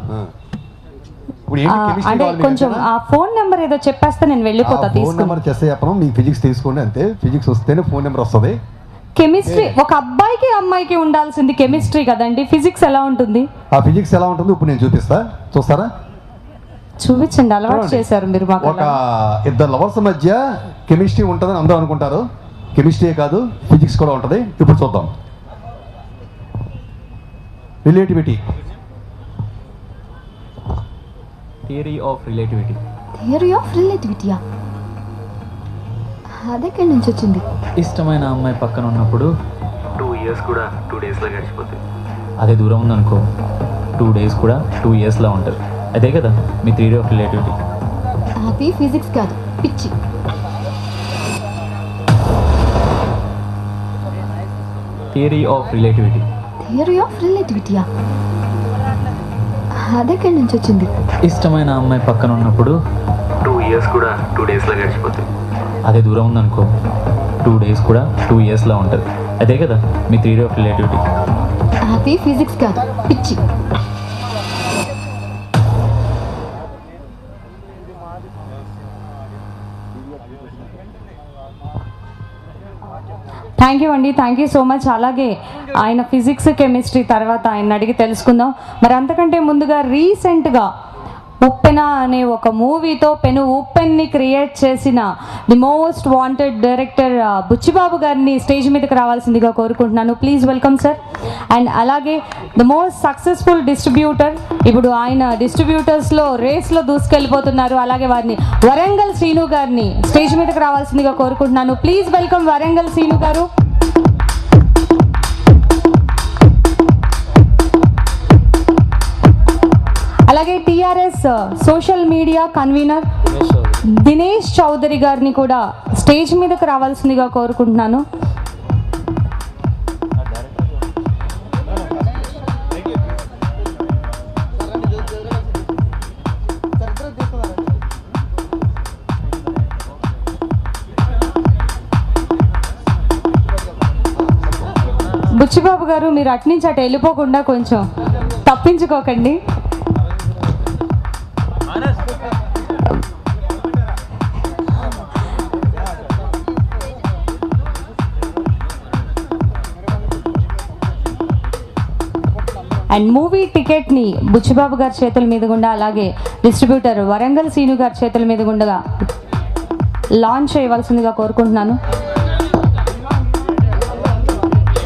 A: అంటే కొంచెం ఆ ఫోన్ నెంబర్ ఏదో చెప్పేస్తే నేను వెళ్ళిపోతా.
C: ఫోన్ నెంబర్ చేస్తే చెప్పడం, మీకు ఫిజిక్స్ తీసుకోండి అంతే. ఫిజిక్స్ వస్తేనే ఫోన్ నెంబర్ వస్తుంది.
A: కెమిస్ట్రీ ఒక అబ్బాయికి అమ్మాయికి ఉండాల్సింది కెమిస్ట్రీ కదండి, ఫిజిక్స్ ఎలా ఉంటుంది?
C: ఆ ఫిజిక్స్ ఎలా ఉంటుంది ఇప్పుడు నేను చూపిస్తా, చూస్తారా?
A: చూపించండి, అలవాటు చేశారు మీరు మాకు.
C: ఒక ఇద్దరు లవర్స్ మధ్య కెమిస్ట్రీ ఉంటుందని అందరూ అనుకుంటారు. కెమిస్ట్రీ కాదు, ఫిజిక్స్ కూడా ఉంటుంది. ఇప్పుడు చూద్దాం. Relativity,
J: theory of relativity.
H: Theory of రిలేటివిటీయా? అదెక్కడి నుంచి వచ్చింది?
J: ఇష్టమైన అమ్మాయి పక్కన ఉన్నప్పుడు 2 years కూడా 2 daysలో గడిచిపోతుంది. అదే దూరం ఉందనుకో 2 days కూడా 2 yearsలా ఉంటుంది. అదే కదా మీ థియరీ ఆఫ్ రిలేటివిటీ.
H: అది ఫిజిక్స్ కాదు, పిచ్చి.
J: Theory of relativity.
H: Theory of రిలేటివిటీయా? అదెక్కడి నుంచి వచ్చింది?
J: ఇష్టమైన అమ్మాయి పక్కన ఉన్నప్పుడు 2 years కూడా 2 daysలో గడిచిపోతుంది. అదే దూరం ఉందనుకో 2 days కూడా 2 yearsలా ఉంటుంది. అదే కదా మీ థియరీ ఆఫ్ రిలేటివిటీ.
H: అది ఫిజిక్స్ కాదు, పిచ్చి.
A: థ్యాంక్ యూ అండి, థ్యాంక్ యూ సో మచ్. అలాగే ఆయన ఫిజిక్స్ కెమిస్ట్రీ తర్వాత ఆయన అడిగి తెలుసుకుందాం. మరి అంతకంటే ముందుగా రీసెంట్గా ఉప్పెన అనే ఒక మూవీతో పెను ఉప్పెన్ని క్రియేట్ చేసిన the most wanted director Buchibabu గారిని స్టేజ్ మీదకి రావాల్సిందిగా కోరుకుంటున్నాను. Please welcome sir. అండ్ అలాగే ద మోస్ట్ సక్సెస్ఫుల్ డిస్ట్రిబ్యూటర్, ఇప్పుడు ఆయన డిస్ట్రిబ్యూటర్స్లో రేస్లో దూసుకెళ్ళిపోతున్నారు. అలాగే వారిని వరంగల్ శ్రీను గారిని స్టేజ్ మీదకి రావాల్సిందిగా కోరుకుంటున్నాను. Please welcome Warangal Srinu garu. అలాగే TRS social media convener Dinesh Chowdary గారిని కూడా స్టేజ్ మీదకి రావాల్సిందిగా కోరుకుంటున్నాను. బుచ్చిబాబు గారు మీరు అట్నుంచి అటు వెళ్ళిపోకుండా కొంచెం తప్పించుకోకండి. అండ్ మూవీ టికెట్ని బుచ్చిబాబు గారి చేతుల మీద గుండా, అలాగే డిస్ట్రిబ్యూటర్ వరంగల్ సీను గారి చేతుల మీద గుండగా లాంచ్ చేయవలసిందిగా కోరుకుంటున్నాను.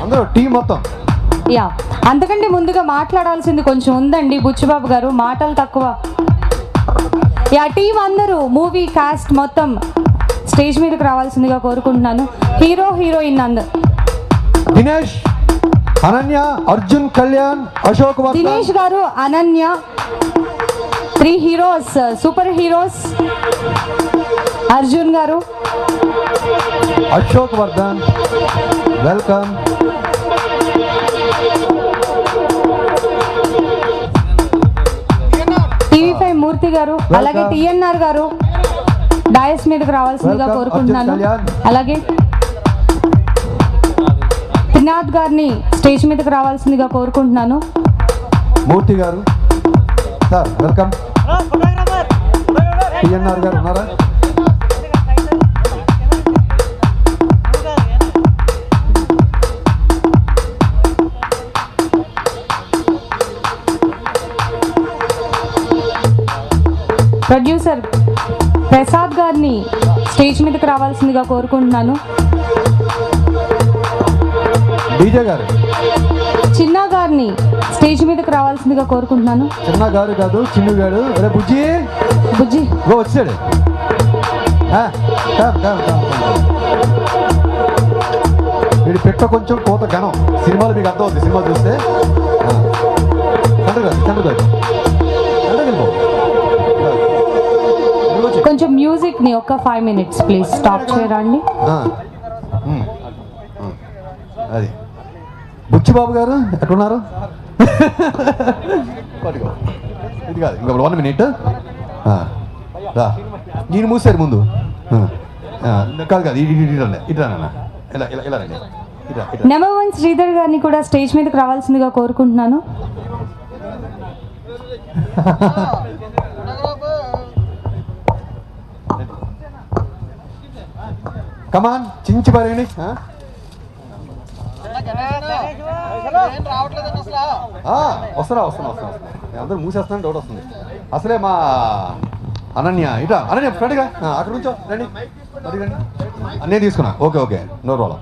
C: అందరూ టీం మొత్తం.
A: యా, అంతకంటే ముందుగా మాట్లాడాల్సింది కొంచెం ఉందండి బుచ్చిబాబు గారు, మాటలు తక్కువ. యా, టీం అందరూ మూవీ కాస్ట్ మొత్తం స్టేజ్ మీదకి రావాల్సిందిగా కోరుకుంటున్నాను. హీరో హీరోయిన్ అందరు.
C: దినేష్, అనన్య, అర్జున్, కళ్యాణ్, అశోక్ వర్ధన్.
A: దినేష్ గారు, Ananya, 3 heroes, super heroes. Arjun గారు,
C: అశోక్ వర్ధన్, వెల్కమ్.
A: టీవీ5 మూర్తి గారు, అలాగే టిఎన్ఆర్ గారు డయస్ మీదకి రావాల్సిందిగా కోరుకుంటున్నాను. అలాగే త్రినాథ్ గారిని స్టేజ్ మీదకి రావాల్సిందిగా కోరుకుంటున్నాను.
C: మూర్తి గారు సార్, వెల్కమ్. టిఎన్ఆర్ గారు ఉన్నారా?
A: ప్రొడ్యూసర్ ప్రసాద్ గారిని స్టేజ్ మీదకి రావాల్సిందిగా కోరుకుంటున్నాను.
C: డీజే గారు,
A: చిన్న గారిని స్టేజ్ మీదకి రావాల్సిందిగా కోరుకుంటున్నాను.
C: చిన్న గారు కాదు, చిన్ను గారు. అరే బుజ్జి,
A: బుజ్జి
C: వచ్చాడు. వీడి పెట్ట కొంచెం కోత ఘనం. సినిమాలు మీకు అర్థం అవుతుంది, సినిమా చూస్తే.
A: కొంచెం మ్యూజిక్ ని ఒక 5 minutes ప్లీజ్ స్టాప్ చేయరండి.
C: అది బుచ్చిబాబు గారు ఎక్కడున్నారు? ఇది కాదు, ఇంకొక 1 minute. నేను మూసారు ముందు. కాదు కాదు, ఇటు రానా, ఇలా రండి.
A: నెంబర్ 1 శ్రీధర్ గారిని కూడా స్టేజ్ మీదకి రావాల్సిందిగా కోరుకుంటున్నాను.
C: కమాన్, చించి పారేయండి. వస్తున్నా అందరూ మూసేస్తానని డౌట్ వస్తుంది. అసలే మా అనన్య ఇటా, అనన్య ఫ్రెండ్గా అక్కడ నుంచో రండి. అన్నీ తీసుకున్నా. Okay, no problem.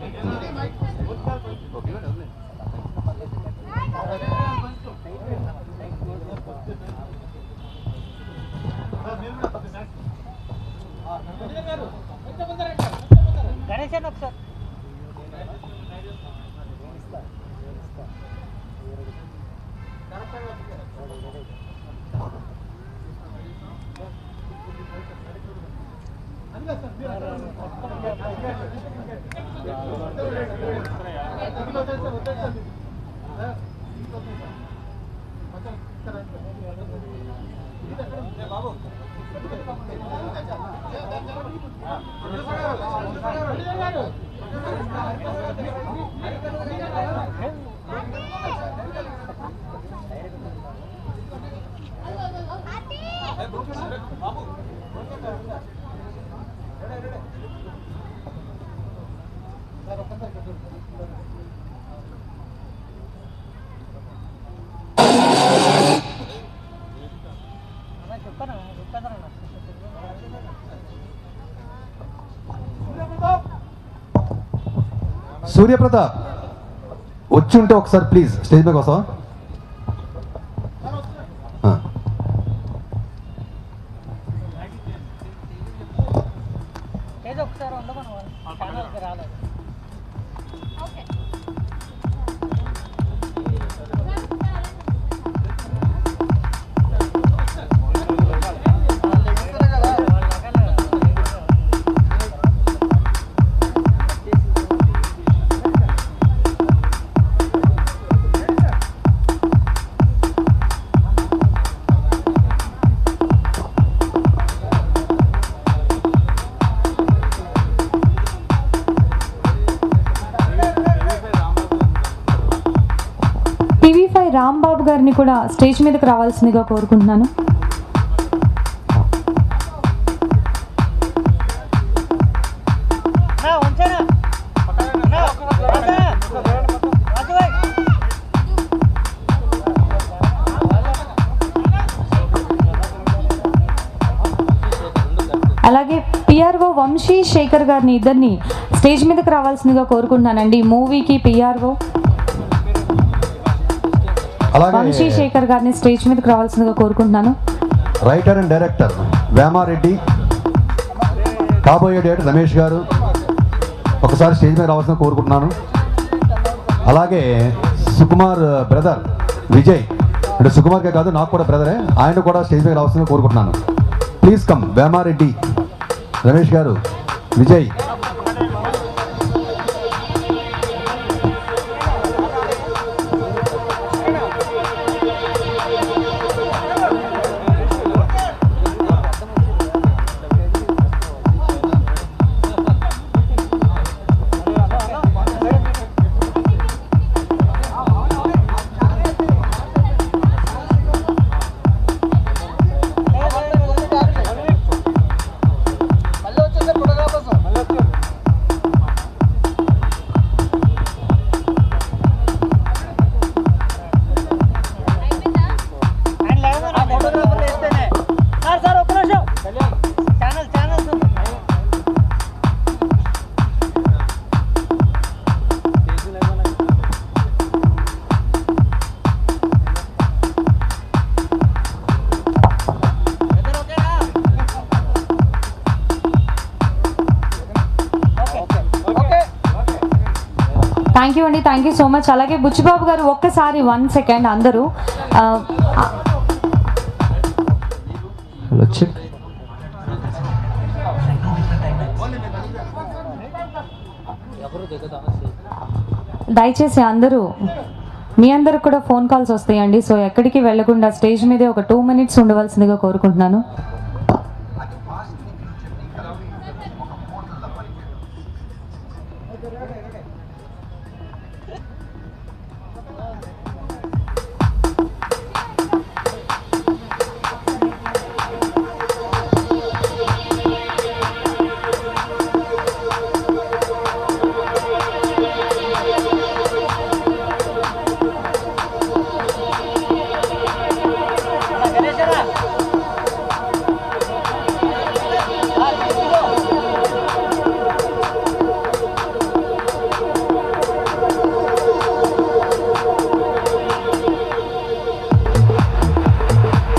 C: సూర్యప్రతాప్ వచ్చి ఉంటే ఒకసారి ప్లీజ్ స్టేజ్ మీద వస్తావా?
A: టీవీ5 రాంబాబు గారిని కూడా స్టేజ్ మీదకి రావాల్సిందిగా కోరుకుంటున్నాను. వంశీ శేఖర్ గారిని ఇద్దరిని స్టేజ్ మీదకి రావాల్సిందిగా కోరుకుంటున్నానండి. మూవీకి పిఆర్ఓ వంశీ శేఖర్ గారిని స్టేజ్ మీదకి రావాల్సిందిగా కోరుకుంటున్నాను.
C: రైటర్ అండ్ డైరెక్టర్ వేమారెడ్డి, కాబోయే డైరెక్టర్ రమేష్ గారు ఒకసారి స్టేజ్ మీద రావాల్సిన కోరుకుంటున్నాను. అలాగే సుకుమార్ బ్రదర్ విజయ్, అంటే సుకుమార్కే కాదు నాకు కూడా బ్రదరే, ఆయన కూడా స్టేజ్ మీద రావాల్సిందిగా కోరుకుంటున్నాను. Please come. వేమారెడ్డి, రమేష్ గారు, విజయ్.
A: థ్యాంక్ యూ అండి, థ్యాంక్ యూ సో మచ్. అలాగే బుచ్చిబాబు గారు ఒక్కసారి 1 సెకండ్ అందరూ దయచేసి అందరూ మీ అందరికి కూడా ఫోన్ కాల్స్ వస్తాయండి. సో ఎక్కడికి వెళ్లకుండా స్టేజ్ మీదే ఒక 2 minutes ఉండవలసిందిగా కోరుకుంటున్నాను.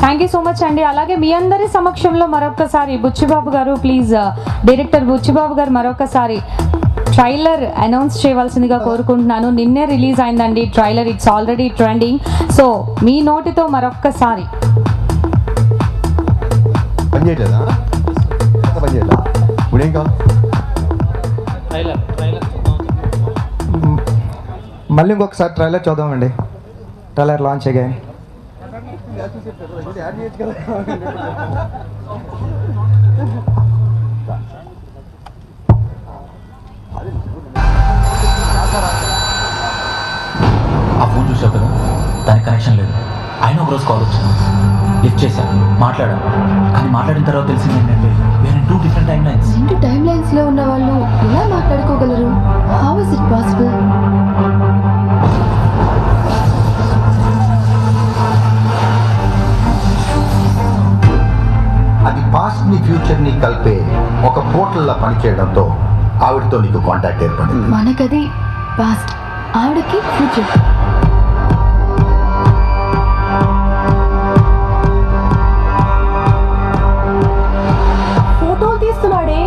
A: థ్యాంక్ యూ సో మచ్ అండి. అలాగే మీ అందరి సమక్షంలో మరొకసారి బుచ్చిబాబు గారు, ప్లీజ్ డైరెక్టర్ బుచ్చిబాబు గారు మరొకసారి ట్రైలర్ అనౌన్స్ చేయవలసిందిగా కోరుకుంటున్నాను. నిన్నే రిలీజ్ అయిందండి trailer, it's already trending. So మీ నోటితో మరొక్కసారి.
O: మళ్ళీ ఇంకొకసారి ట్రైలర్ చూద్దామండి. ట్రైలర్ లాంచ్ అయ్యాయి.
G: ఆ ఫోన్ చూసావు కదా, దానికి కనెక్షన్ లేదు. ఆయన ఒక రోజు కాల్ వచ్చింది, లిఫ్ట్ చేశాను, మాట్లాడాను. కానీ మాట్లాడిన తర్వాత తెలిసింది ఏంటంటే వేరే 2 different timelines.
H: 2 timelines లో ఉన్న వాళ్ళు ఎలా మాట్లాడుకోగలరు? How is it possible?
P: అది పాస్ట్ని ఫ్యూచర్ని కలిపే ఒక పోర్టల్లా పనిచేయడంతో ఆవిడతో నీకు కాంటాక్ట్ ఏర్పడింది.
H: మనకది పాస్ట్, ఆవిడకి ఫ్యూచర్.
A: ఫోటోలు తీస్తున్నాడే.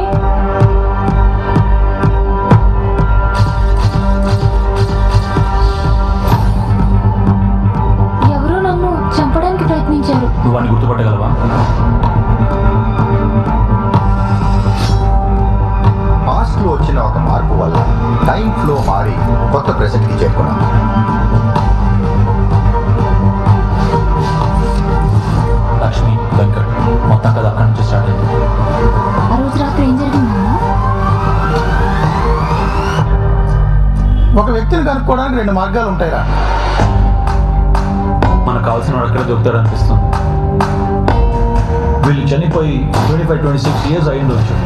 H: ఎవరో నన్ను చంపడానికి ప్రయత్నించారు.
G: నువ్వు వాడిని గుర్తుపట్టగలవా?
P: పాస్ట్లో వచ్చిన ఒక మార్పు వల్ల టైం ఫ్లో మారి కొత్త ప్రెసెంట్కి చేరుకున్నాం.
G: లక్ష్మి, వెంకట్ మొత్తం కదా అక్కడి నుంచి స్టార్ట్ అయింది.
H: ఆ రోజు రాత్రి ఏం జరిగిందన్నా?
D: ఒక వ్యక్తిని కనుక్కోవడానికి 2 మార్గాలు ఉంటాయిరా.
G: మనకు కావాల్సిన వాడు ఎక్కడ దొరుకుతాడు అనిపిస్తుంది.
M: వీళ్ళు చనిపోయి 25-26 years అయ్యిండొచ్చు.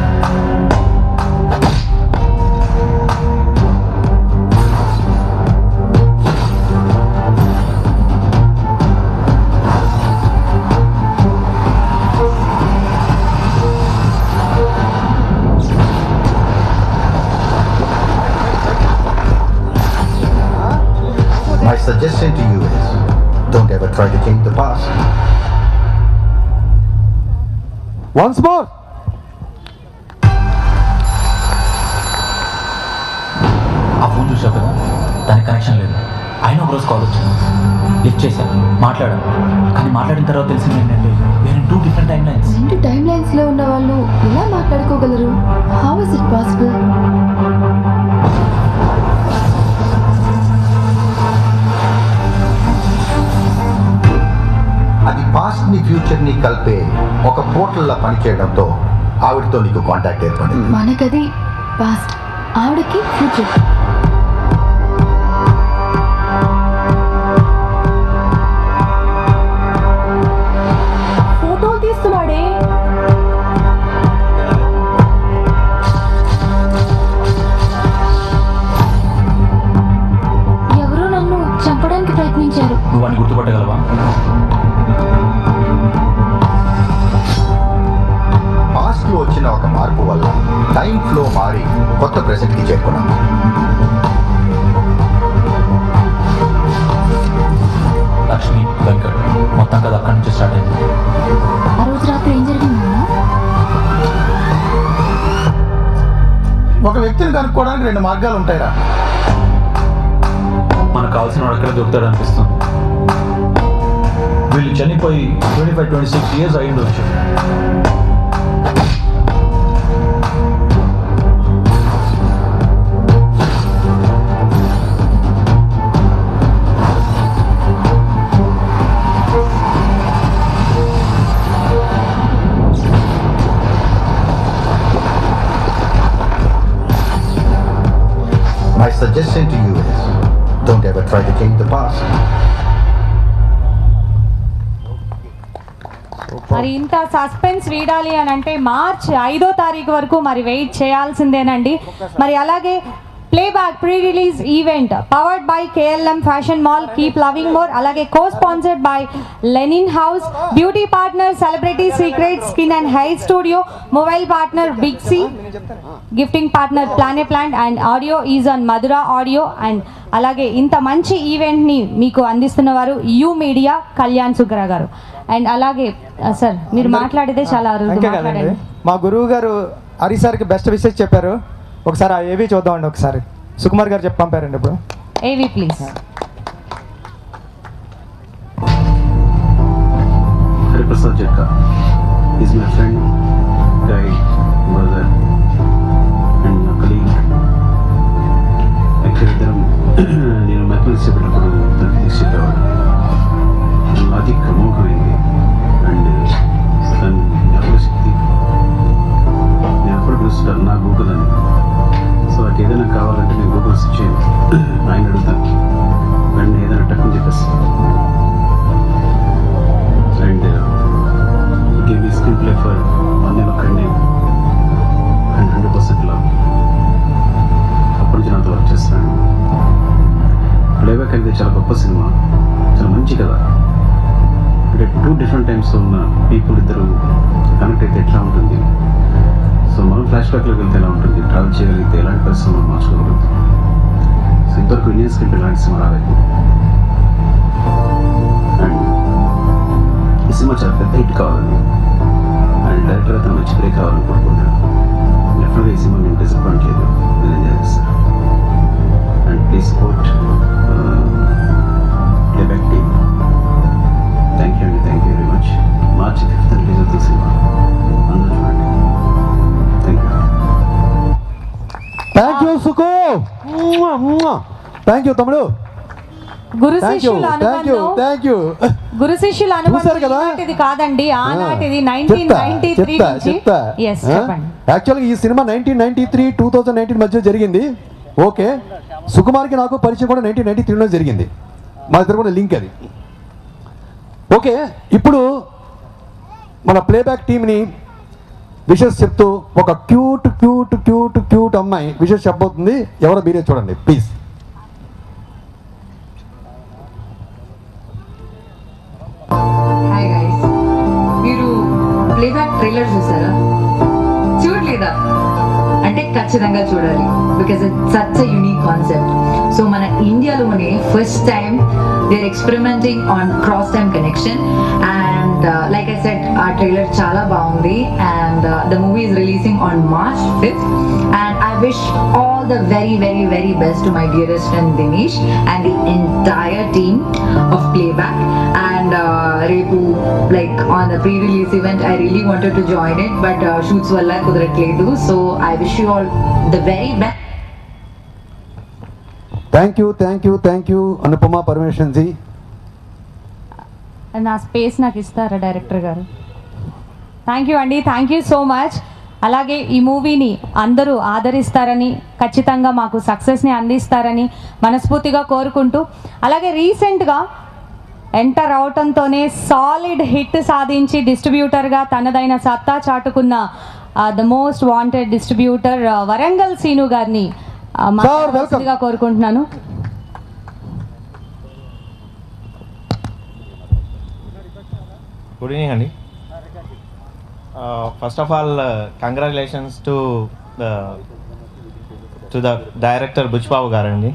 P: suggestion to you is, don't ever try to change the past.
C: Once more.
G: ఆ ఫోన్ చూసావు కదా, దానికి కనెక్షన్ లేదు. అయినా ఒకరోజు కాల్ వచ్చింది, లిఫ్ట్ చేశాను, మాట్లాడాను. కానీ మాట్లాడిన తర్వాత తెలిసింది ఏంటంటే వేరే 2 different timelines.
H: 2 timelines లో ఉన్న వాళ్ళు ఎలా మాట్లాడుకోగలరు? How is it possible?
P: అది పాస్ట్ ని ఫ్యూచర్ ని కలిపే ఒక పోర్టల్ లా పనిచేయడంతో ఆవిడతో నీకు కాంటాక్ట్ ఏర్పడింది.
H: మనకది పాస్ట్, ఆవిడకి ఫ్యూచర్. ఫోటోలు తీస్తున్నాడే. ఎవరో నన్ను చంపడానికి ప్రయత్నించారు.
G: నువ్వు అని గుర్తుపట్టగలవా?
P: పాస్ట్ లో వచ్చిన ఒక మార్పు వల్ల టైం ఫ్లో మారి కొత్త ప్రెసెంట్ కి చేరుకున్నాం.
G: లక్ష్మి, వెంకట్ మొత్తం కదా అక్కడి నుంచి స్టార్ట్ అయింది.
H: ఆ రోజు రాత్రి ఏం జరిగిందన్నా?
D: ఒక వ్యక్తిని కనుక్కోవడానికి 2 మార్గాలు ఉంటాయిరా.
G: మనకు కావాల్సిన వాడు ఎక్కడ దొరుకుతాడు అనిపిస్తుంది.
Q: వీళ్ళు చనిపోయి 25-26 years అయ్యిండొచ్చు.
P: My suggestion to you is, don't ever try to change the past.
A: మరి ఇంత సస్పెన్స్ వీడాలి అని అంటే మార్చ్ 5వ తారీఖు వరకు మరి వెయిట్ చేయాల్సిందేనండి. మరి అలాగే playback pre release event powered by KLM fashion mall, keep loving more. అలాగే co sponsored by linen house, beauty partner celebrity secret skin and hair studio, mobile partner big C, gifting partner plan a plant and audio is on Madhura audio. And అలాగే ఇంత మంచి ఈవెంట్ని మీకు అందిస్తున్నవారు U media, Kalyan Sugra గారు. And అలాగే sir మీరు మాట్లాడితే చాలా
O: కదండి, మా గురువు గారు హరి సార్కి బెస్ట్ విషెస్ చెప్పారు. ఒకసారి ఆ ఏవి చూద్దామండి. ఒకసారి సుకుమార్ గారు చెప్పి పంపారండి. ఇప్పుడు
A: AV please.
F: Hariprasad Jakka is my friend, guide, brother and నా కలీగ్. యాక్చువల్ ఇద్దరం నేను మ్యాథమెటిక్స్ చెప్పేటప్పుడు తనకి తీసి చెప్పేవాడు. లాజిక్ అమోఘమైంది అండ్ తన జ్ఞాపకశక్తి. నేను ఎప్పుడు పిలుస్తాను నా గూగుల్ అని. సో నాకు ఏదైనా కావాలంటే నేను గూగుల్ సెర్చ్ చేయను, ఆయన అడుగుతాను, వెంటనే ఏదైనా టక్కుని చెప్పేస్తాను. And give me screen play for one నేను ఒక్కడిని అండ్ 100% లవ్. అప్పటి నుంచి నాతో వర్క్ చేస్తాను. ప్లేబ్యాక్ అనేది చాలా గొప్ప సినిమా, చాలా మంచి కదా. అంటే 2 different times ఉన్న పీపుల్ ఇద్దరు కనెక్ట్ అయితే ఎట్లా ఉంటుంది, సో మనం ఫ్లాష్ బ్యాక్లోకి వెళ్తే ఎలా ఉంటుంది, ట్రావెల్ చేయగలిగితే ఎలాంటి పరిస్థితులు మనం మార్చుకోగలుగుతాం. సో ఇంతవరకు ఇండియన్ స్క్రిప్ట్ ఎలాంటి సినిమా రాలేదు. అండ్ ఈ సినిమా చాలా పెద్ద హిట్ కావాలని అండ్ డైరెక్టర్ అతను మంచి బ్రేక్ కావాలని కోరుకుంటున్నాను. డెఫినెట్గా ఈ సినిమా నేను డిసప్పాయింట్ చేయదు, నేను ఎంజాయ్ చేస్తాను. And please support playback team. Thank you అండి, thank you very much. March 5th release అవుతుంది సినిమా, అందరూ చూడండి. Thank you.
C: Thank you Suku, thank you తమ్ముడు.
A: గురు శిష్యుల
C: అనుబంధం,
A: గురు శిష్యుల అనుబంధం ఇది కాదండి, ఆనాటిది 1993 నుంచి. yes చెప్పండి.
C: యాక్చువల్గా ఈ సినిమా 1993 2019 మధ్య జరిగింది. ఓకే, సుకుమార్కి నాకు పరిచయం కూడా 1993లో జరిగింది. మా ఇద్దరు కూడా లింక్ అది. ఓకే, ఇప్పుడు మన ప్లేబ్యాక్ టీమ్ని విషెస్ చెప్తూ ఒక క్యూట్ క్యూట్ క్యూట్ క్యూట్ అమ్మాయి విషెస్ చెప్పబోతుంది. ఎవరో మీరే చూడండి ప్లీజ్.
R: హాయ్ గైస్, మీరు ప్లేబ్యాక్ ట్రైలర్ చూసారా? చూడలేదా? అంటే ఖచ్చితంగా చూడాలి, because it's such a unique concept. So మన ఇండియాలోనే first time they are experimenting on cross time connection. And like I said ఆ ట్రైలర్ చాలా బాగుంది. And the movie is releasing on March 5th. And I wish all the very, very, very best to my dearest friend Dinesh and the entire team of Playback. And repu like on the pre-release event I really wanted to join it, but shoots valla kudaratledu. So I wish you all the very best.
C: Thank you Anupama Parameswaran ji.
A: నా space నాకు ఇస్తారా director garu? Thank you అండి, thank you so much. అలాగే ఈ మూవీని అందరూ ఆదరిస్తారని, ఖచ్చితంగా మాకు సక్సెస్ని అందిస్తారని మనస్ఫూర్తిగా కోరుకుంటూ, అలాగే రీసెంట్గా ఎంటర్ అవటంతోనే సాలిడ్ హిట్ సాధించి డిస్ట్రిబ్యూటర్గా తనదైన సత్తా చాటుకున్న the most wanted distributor Warangal Seenu గారిని మనస్ఫూర్తిగా కోరుకుంటున్నాను.
S: గుడ్ ఈవినింగ్ అండి. First of all congratulations to the director Buchibabu గారండి.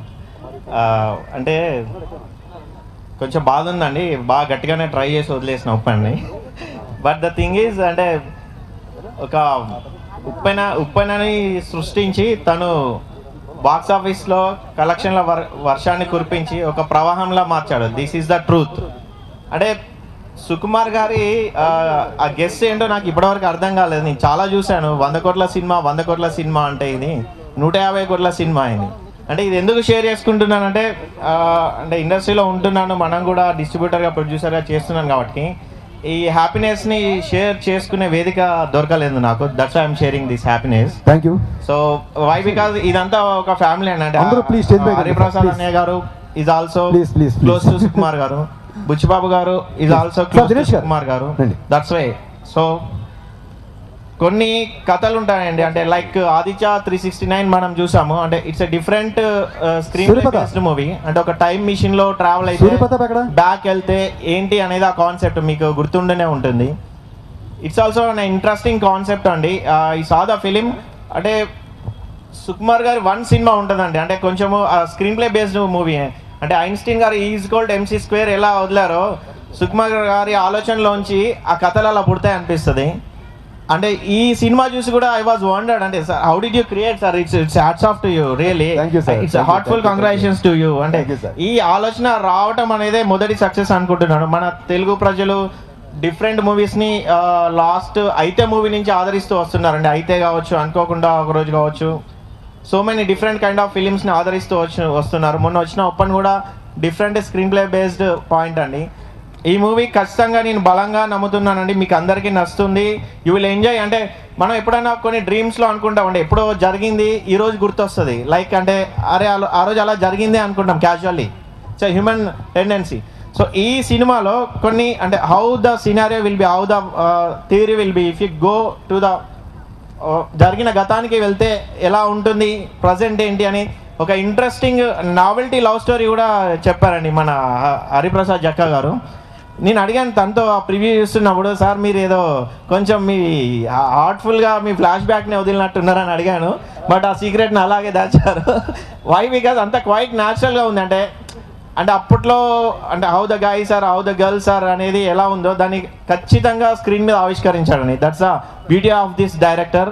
S: అంటే కొంచెం బాధ ఉందండి, బాగా గట్టిగానే ట్రై చేసి వదిలేసిన ఉప్పండి. బట్ ద థింగ్ ఈజ్ అంటే ఒక ఉప్పెనని సృష్టించి తను బాక్స్ ఆఫీస్లో కలెక్షన్ల వర్షాన్ని కురిపించి ఒక ప్రవాహంలా మార్చాడు. This is the truth. అంటే సుకుమార్ గారి ఆ గెస్ట్ ఏంటో నాకు ఇప్పటివరకు అర్థం కాలేదు. నేను చాలా చూశాను, 100 కోట్ల సినిమా అంటే ఇది 150 కోట్ల సినిమా అయింది. అంటే ఇది ఎందుకు షేర్ చేసుకుంటున్నానంటే అంటే ఇండస్ట్రీలో ఉంటున్నాను, మనం కూడా డిస్ట్రిబ్యూటర్గా ప్రొడ్యూసర్గా చేస్తున్నాను కాబట్టి ఈ హ్యాపీనెస్ని షేర్ చేసుకునే వేదిక దొరకలేదు నాకు. That's I'm sharing this happiness.
C: Thank you.
S: So why because ఇదంతా ఒక ఫ్యామిలీ అండి. అంటే హరిప్రసాద్ అన్నయ్య గారు is also close to Sukumar గారు, బుచ్చిబాబు గారు is also close to Sukumar గారు. That's why. సో కొన్ని కథలు ఉంటాయండి, అంటే లైక్ ఆదిత్య 369 మనం చూసాము. అంటే it's a different screen based movie. అంటే ఒక టైం మిషన్ లో ట్రావెల్ అయితే బ్యాక్ వెళ్తే ఏంటి అనేది ఆ కాన్సెప్ట్ మీకు గుర్తుండనే ఉంటుంది. It's also an interesting concept అండి. ఈ సా ద ఫిలిం అంటే సుకుమార్ గారి 1 సినిమా ఉంటుందండి, అంటే కొంచెము స్క్రీన్ ప్లే బేస్డ్ మూవీ. అంటే ఐన్స్టీన్ గారు ఈజ్కోల్డ్ MC² ఎలా వదిలారో సుకుమార్ గారి ఆలోచనలోంచి ఆ కథలు అలా పుడతాయి అనిపిస్తుంది. అంటే ఈ సినిమా చూసి కూడా ఐ వాజ్ వండర్డ్. అంటే sir how did you create sir? It's hats off to you really. It's heartful congratulations to you. అంటే ఈ ఆలోచన రావటం అనేది మొదటి సక్సెస్ అనుకుంటున్నాను. మన తెలుగు ప్రజలు డిఫరెంట్ మూవీస్ని లాస్ట్ అయితే మూవీ నుంచి ఆదరిస్తూ వస్తున్నారండి. అయితే కావచ్చు, అనుకోకుండా ఒకరోజు కావచ్చు, so many different kind of ఫిలిమ్స్ని ఆదరిస్తూ వస్తున్నారు. మొన్న వచ్చిన ఓపెన్ కూడా different screenplay based point అండి. ఈ మూవీ ఖచ్చితంగా నేను బలంగా నమ్ముతున్నానండి, మీకు అందరికీ నచ్చుతుంది. You will enjoy. అంటే మనం ఎప్పుడైనా కొన్ని డ్రీమ్స్లో అనుకుంటామండి, ఎప్పుడో జరిగింది ఈరోజు గుర్తొస్తుంది. లైక్ అంటే అరే ఆ రోజు అలా జరిగిందే అనుకుంటాం casually. It's a human tendency. So ఈ సినిమాలో కొన్ని అంటే how the scenario will be, how the theory will be, if you go to the జరిగిన గతానికి వెళ్తే ఎలా ఉంటుంది, ప్రజెంట్ ఏంటి అని ఒక ఇంట్రెస్టింగ్ నావెల్టీ లవ్ స్టోరీ కూడా చెప్పారండి మన హరిప్రసాద్ జక్క గారు. నేను అడిగాను తనతో ఆ ప్రివ్యూ చూస్తున్నప్పుడు, సార్ మీరు ఏదో కొంచెం మీ హార్ట్ఫుల్గా మీ ఫ్లాష్ బ్యాక్ని వదిలినట్టున్నారని అడిగాను. బట్ ఆ సీక్రెట్ని అలాగే దాచారు. వై బికాజ్ అంత క్వైట్ న్యాచురల్గా ఉంది. అంటే అప్పట్లో అంటే how the guys are, how the girls are అనేది ఎలా ఉందో దాన్ని ఖచ్చితంగా స్క్రీన్ మీద ఆవిష్కరించాడని. That's the beauty of this director.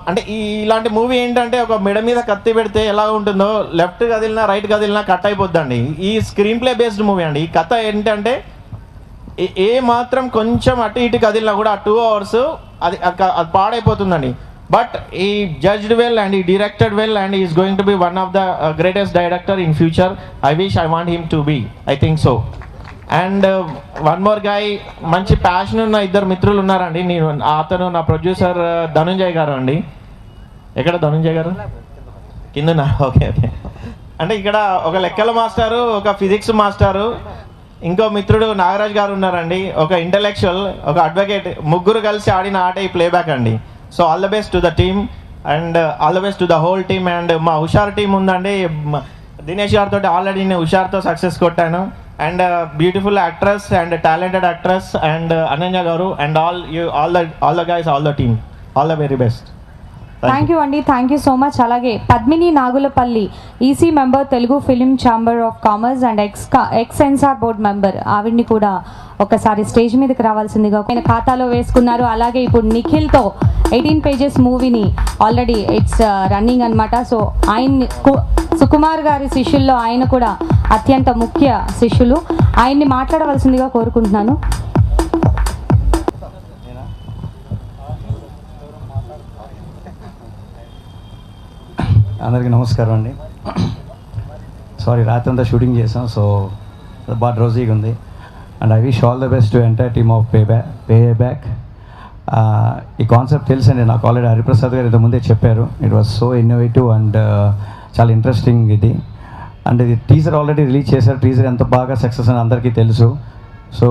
S: అంటే ఇలాంటి మూవీ ఏంటంటే ఒక మెడ మీద కత్తి పెడితే ఎలా ఉంటుందో లెఫ్ట్ కదిలినా రైట్ కదిలినా కట్ అయిపోద్దండి. ఈ స్క్రీన్ ప్లే బేస్డ్ మూవీ అండి. ఈ కథ ఏంటంటే ఏ మాత్రం కొంచెం అటు ఇటు కదిలినా కూడా 2 hours అది పాడైపోతుందండి. But he judged well and he directed well and is going to be one of the greatest director in future. I want him to be. I think so. And one more guy, మంచి passion ఉన్న 2 మిత్రులు ఉన్నారండి. నేను అతను నా producer Dhananjay గారు అండి. ఎక్కడ ధనుంజయ్ గారు? కింద ఉన్నారు. ఓకే. అంటే ఇక్కడ ఒక లెక్కల మాస్టారు, ఒక ఫిజిక్స్ మాస్టారు, ఇంకో మిత్రుడు నాగరాజ్ గారు ఉన్నారండి. ఒక ఇంటలెక్చువల్, ఒక అడ్వకేట్. ముగ్గురు కలిసి ఆడిన ఆట ఈ ప్లేబ్యాక్ అండి. So all the best to the team and all the best to the whole team. And మా హుషార్ టీం ఉందండి. దినేష్ గారితో ఆల్రెడీ నేను హుషార్తో సక్సెస్ కొట్టాను. And beautiful actress and talented actress and Ananya గారు and all the guys, all the team, all the very best.
A: Thank you అండి, thank you so much. అలాగే Padmini Nagulapalli, EC member, Telugu film chamber of commerce and X censor board member, ఆవిడ్ని కూడా ఒకసారి stage మీదకి రావాల్సిందిగా ఆయన ఖాతాలో వేసుకున్నారు. అలాగే ఇప్పుడు నిఖిల్తో 18 pages మూవీని ఆల్రెడీ ఇట్స్ రన్నింగ్ అనమాట. సో ఆయన్ని సుకుమార్ గారి శిష్యుల్లో ఆయన కూడా అత్యంత ముఖ్య శిష్యులు. ఆయన్ని మాట్లాడవలసిందిగా కోరుకుంటున్నాను.
E: అందరికీ నమస్కారం అండి. సారీ, రాత్రి అంతా షూటింగ్ చేసాం, సో బాగా రోజీగా ఉంది. And I wish all the best to entire team of pay back. ఈ కాన్సెప్ట్ తెలుసండి నాకు, ఆల్రెడీ హరిప్రసాద్ గారు ఇంతకుముందే చెప్పారు. It was so innovative and చాలా ఇంట్రెస్టింగ్ ఇది. అండ్ ఇది టీజర్ ఆల్రెడీ రిలీజ్ చేశారు. టీజర్ ఎంత బాగా సక్సెస్ అని అందరికీ తెలుసు. సో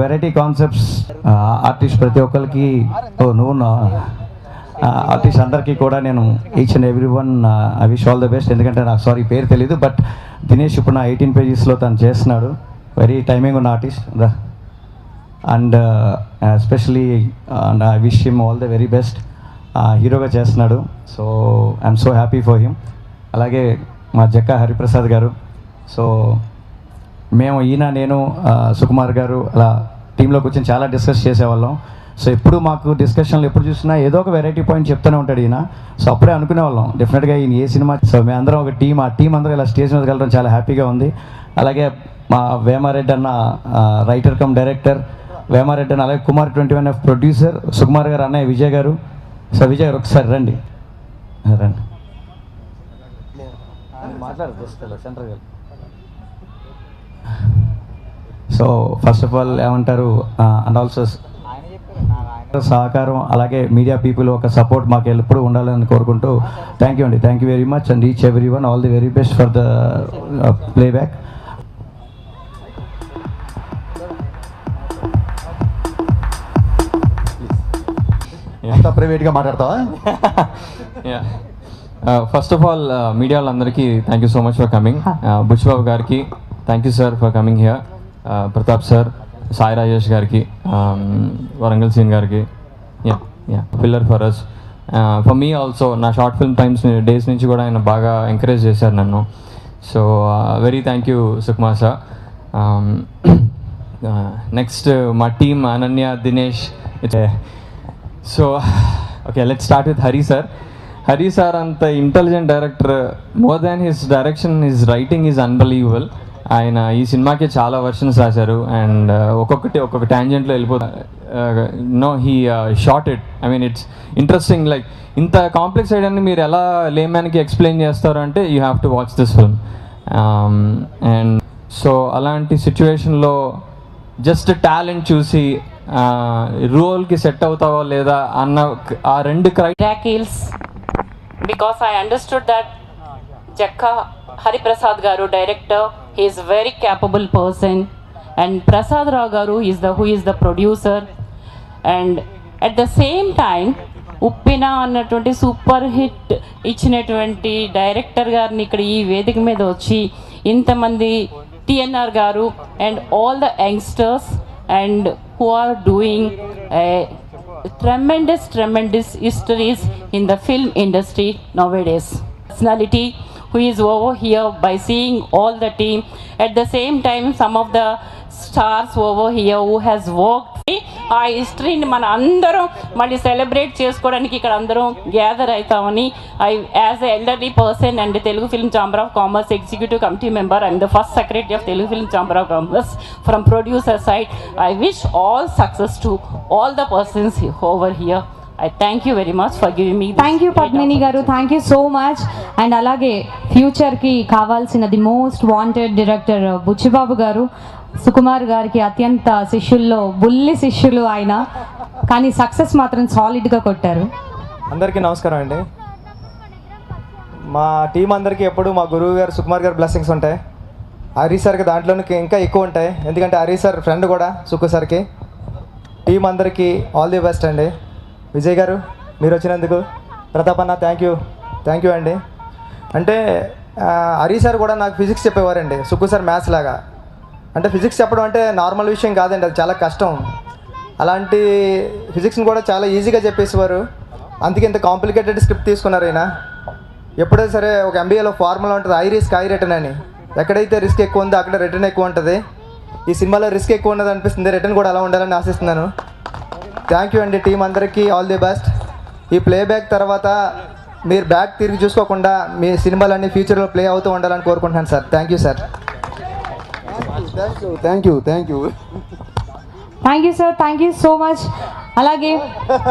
E: వెరైటీ కాన్సెప్ట్స్ ఆర్టిస్ట్ ప్రతి ఒక్కరికి ఆర్టిస్ట్ అందరికీ కూడా నేను each and every one I wish all the best. ఎందుకంటే నాకు సారీ పేరు తెలీదు, బట్ దినేష్ ఇప్పుడు నా 18 pages తను చేస్తున్నాడు. వెరీ టైమింగ్ ఉన్న artist and especially and I wish him all the very best. హీరోగా చేస్తున్నాడు, so I'm so happy for him. అలాగే మా జక్కా హరిప్రసాద్ గారు, సో మేము నేను సుకుమార్ గారు అలా టీంలో కూర్చొని చాలా డిస్కస్ చేసేవాళ్ళం. సో ఎప్పుడు మాకు డిస్కషన్లు ఎప్పుడు చూసినా ఏదో ఒక వెరైటీ పాయింట్ చెప్తూనే ఉంటాడు ఈయన. సో అప్పుడే అనుకునేవాళ్ళం డెఫినెట్గా ఈయన ఏ సినిమా. సో మేమందరం ఒక టీం, ఆ టీం అందరూ ఇలా స్టేజ్ మీద వెళ్ళడం చాలా హ్యాపీగా ఉంది. అలాగే మా వేమారెడ్డి అన్న రైటర్ కమ్ డైరెక్టర్, వేమారెడ్డి అన్న, అలాగే కుమార్ 21F ప్రొడ్యూసర్, సుకుమార్ గారు అన్నయ్య విజయ్ గారు. సో విజయ్ గారు ఒకసారి రండి. సో ఫస్ట్ ఆఫ్ ఆల్ ఏమంటారు, అండ్ ఆల్సో సహకారం, అలాగే మీడియా పీపుల్ ఒక సపోర్ట్ మాకు ఎప్పుడు ఉండాలని కోరుకుంటూ థ్యాంక్ యూ అండి. Thank you very much and each every one. All the very best for the playback.
C: అంతా ప్రైవేట్గా మాట్లాడతావా?
I: ఫస్ట్ ఆఫ్ ఆల్ మీడియా వాళ్ళందరికీ thank you so much for coming. Buchibabu గారికి thank you sir for coming here. Pratap sir, Sai Rajesh గారికి, వరంగల్ సీన్ గారికి, pillar for us. For మీ also నా short film days నుంచి కూడా ఆయన బాగా ఎంకరేజ్ చేశారు నన్ను. So very thank you Sukumar sir. Next మా team Ananya, Dinesh. So okay, let's start with Hari sir. Hari sir అంత intelligent director. More than his direction, his writing is unbelievable. ఆయన ఈ సినిమాకి చాలా వర్షన్స్ రాశారు అండ్ ఒక్కొక్క ట్యాంజెంట్లో వెళ్ళిపోతారు. No he short it. I mean it's interesting. Like ఇంత కాంప్లెక్స్ ఐడియాని మీరు ఎలా లేమ్యాన్కి ఎక్స్ప్లెయిన్ చేస్తారు అంటే you have to watch this film. And so అలాంటి సిచ్యువేషన్లో జస్ట్ టాలెంట్ చూసి రోల్కి సెట్ అవుతావో లేదా అన్న ఆ రెండు
A: criterias. Because I understood that Jakka Hariprasad గారు director, he is very capable person, and Prasad Rao garu who is the producer, and at the same time ఉప్పిన అన్నటువంటి సూపర్ హిట్ ఇచ్చినటువంటి డైరెక్టర్ గారిని ఇక్కడ ఈ వేదిక మీద వచ్చి ఇంతమంది టిఎన్ఆర్ గారు and all the youngsters and who are doing tremendous histories in the film industry nowadays. Personality who is over here by seeing all the team. At the same time, some of the stars over here who has worked. ఆ హిస్టరీని మన అందరం మళ్ళీ celebrate చేసుకోవడానికి ఇక్కడ అందరం gather అవుతామని as a elderly person and Telugu film chamber of commerce executive committee member and the first secretary of Telugu film chamber of commerce from producer side, I wish all success to all the persons over here. I thank you very much for giving me this. Thank you Padmini garu, thank you so much. And alage future ki kavalsina the most wanted director Buchibabu garu, Sukumar గారికి అత్యంత శిష్యుల్లో బుల్లి శిష్యులు ఆయన, కానీ success మాత్రం సాలిడ్గా కొట్టారు.
O: అందరికీ నమస్కారం అండి. మా టీం అందరికీ ఎప్పుడు మా గురువు గారు సుకుమార్ గారు బ్లెస్సింగ్స్ ఉంటాయి. హరి సార్కి దాంట్లోనే ఇంకా ఎక్కువ ఉంటాయి, ఎందుకంటే హరి సార్ ఫ్రెండ్ కూడా సుకు సార్కి. టీం అందరికీ ఆల్ ది బెస్ట్ అండి. విజయ్ గారు మీరు వచ్చినందుకు, ప్రతాప్ అన్న థ్యాంక్ యూ అండి. అంటే హరి సార్ కూడా నాకు ఫిజిక్స్ చెప్పేవారండి, సుక్కు సార్ మ్యాథ్స్ లాగా. అంటే ఫిజిక్స్ చెప్పడం అంటే నార్మల్ విషయం కాదండి, అది చాలా కష్టం. అలాంటి ఫిజిక్స్ని కూడా చాలా ఈజీగా చెప్పేసేవారు. అందుకే ఇంత కాంప్లికేటెడ్ స్క్రిప్ట్ తీసుకున్నారు ఆయన. ఎప్పుడైతే సరే ఒక ఎంబీఏలో ఫార్ములా ఉంటుంది, ఐ రిస్క్ ఐ రిటర్న్ అని. ఎక్కడైతే రిస్క్ ఎక్కువ ఉందో అక్కడ రిటర్న్ ఎక్కువ ఉంటుంది. ఈ సినిమాలో రిస్క్ ఎక్కువ ఉన్నది అనిపిస్తుంది, రిటర్న్ కూడా అలా ఉండాలని ఆశిస్తున్నాను. థ్యాంక్ యూ అండి టీం అందరికీ, ఆల్ ది బెస్ట్. ఈ ప్లేబ్యాక్ తర్వాత మీరు బ్యాక్ తిరిగి చూసుకోకుండా మీ సినిమాలన్నీ ఫ్యూచర్లో ప్లే అవుతూ ఉండాలని కోరుకుంటున్నాను sir. Thank you sir.
C: Thank you thank you
A: thank you sir, thank you so much. అలాగే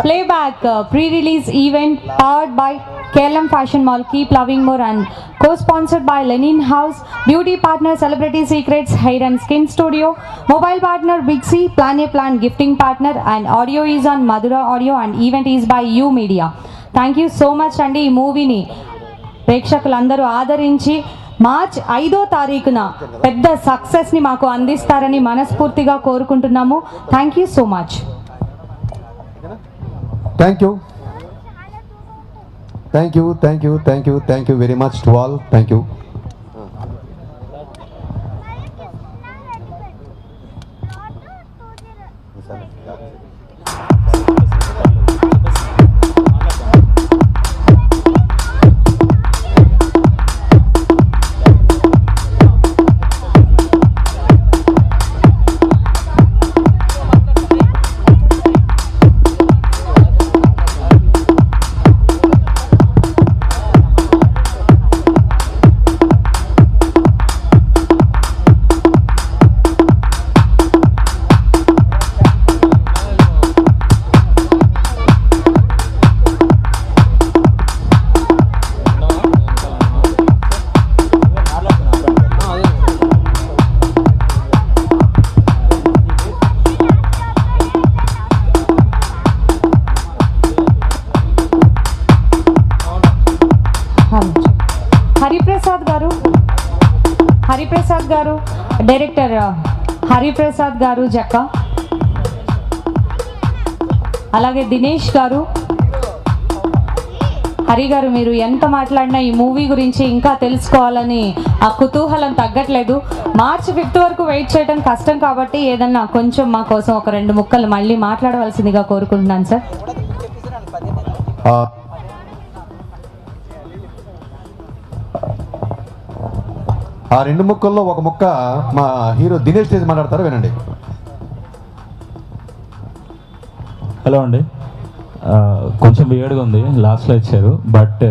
A: playback pre release event powered by KLM Fashion Mall, Keep Loving More, and co-sponsored by Lenin House, beauty partner Celebrity Secrets Hair and Skin Studio, mobile partner Big C, Plan A Plan gifting partner, and audio is on Madura Audio, and event is by U Media. Thank you so much అండి. ఈ మూవీని ప్రేక్షకులందరూ ఆదరించి March 5వ తారీఖున పెద్ద సక్సెస్ని మాకు అందిస్తారని మనస్ఫూర్తిగా కోరుకుంటున్నాము. Thank you so much.
C: Thank you thank you thank you thank you thank you very much to all. Thank you.
A: Hariprasad గారు, డైరెక్టర్ హరిప్రసాద్ గారు జక్క, అలాగే దినేష్ గారు. హరి గారు, మీరు ఎంత మాట్లాడినా ఈ మూవీ గురించి ఇంకా తెలుసుకోవాలని ఆ కుతూహలం తగ్గట్లేదు. మార్చ్ 5th వరకు వెయిట్ చేయడం కష్టం కాబట్టి ఏదన్నా కొంచెం మా కోసం ఒక 2 ముక్కలు మళ్ళీ మాట్లాడవలసిందిగా కోరుకుంటున్నాను సార్.
C: ఆ 2 ముక్కల్లో ఒక ముక్క మా హీరో దినేష్ తేజ్ మాట్లాడతారు, వినండి.
M: హలో అండి, కొంచెం వియర్డ్గా ఉంది లాస్ట్లో ఇచ్చారు, but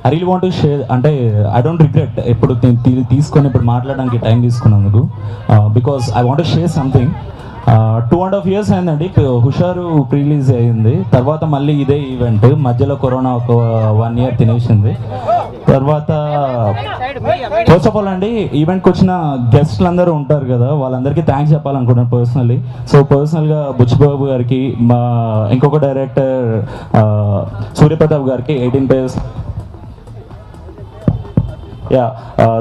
M: I real want to share. అంటే ఐ డోంట్ రిగ్రెట్ ఇప్పుడు తీసుకొని ఇప్పుడు మాట్లాడడానికి టైం తీసుకున్నందుకు, because I want to share something. 2.5 years అయిందండి హుషారు రిలీజ్ అయింది. తర్వాత మళ్ళీ ఇదే ఈవెంట్, మధ్యలో కరోనా ఒక 1 year తినేసింది. తర్వాత ఫస్ట్ ఆఫ్ ఆల్ అండి, ఈవెంట్కి వచ్చిన గెస్ట్లు అందరూ ఉంటారు కదా, వాళ్ళందరికీ థ్యాంక్స్ చెప్పాలనుకుంటున్నాను పర్సనల్లీ. సో పర్సనల్గా బుచ్చిబాబు గారికి, మా ఇంకొక డైరెక్టర్ సూర్యప్రతాప్ గారికి, 18 Pages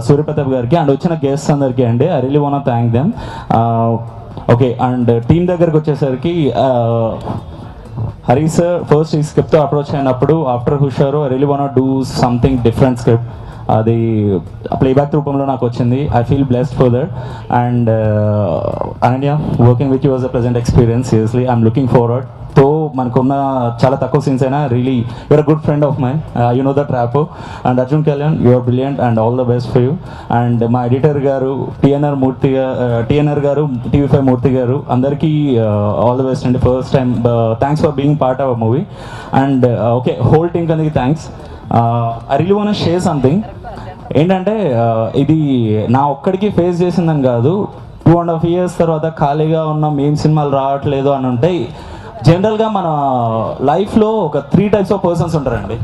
M: సూర్యప్రతాప్ గారికి, అండ్ వచ్చిన గెస్ట్స్ అందరికీ అండి, I really want thank them. Okay, and team దగ్గరకు వచ్చేసరికి హరి సార్ ఫస్ట్ ఈ స్క్రిప్ట్తో అప్రోచ్ అయినప్పుడు, after Husharu I really want do something different script. అది ప్లేబ్యాక్ రూపంలో నాకు వచ్చింది. I feel blessed for that. And Ananya, working with you was a pleasant experience. Seriously I'm looking forward. తో మనకున్న చాలా తక్కువ సీన్స్ అయినా really you're a good friend of my, you know that rapport. And Arjun Kalyan, you are brilliant and all the best for you. And మా editor గారు TNR గారు, TV5 Murthy గారు, అందరికీ ఆల్ ద బెస్ట్ అండి. First time thanks for being part of a movie. And okay, whole team అందరికి thanks. I really want to share something. ఏంటంటే ఇది నా ఒక్కడికి ఫేస్ చేసిందని కాదు, 2.5 years తర్వాత ఖాళీగా ఉన్న మేం సినిమాలు రావట్లేదు అని ఉంటే, జనరల్గా మన లైఫ్లో ఒక 3 types ఆఫ్ పర్సన్స్ ఉంటారండి.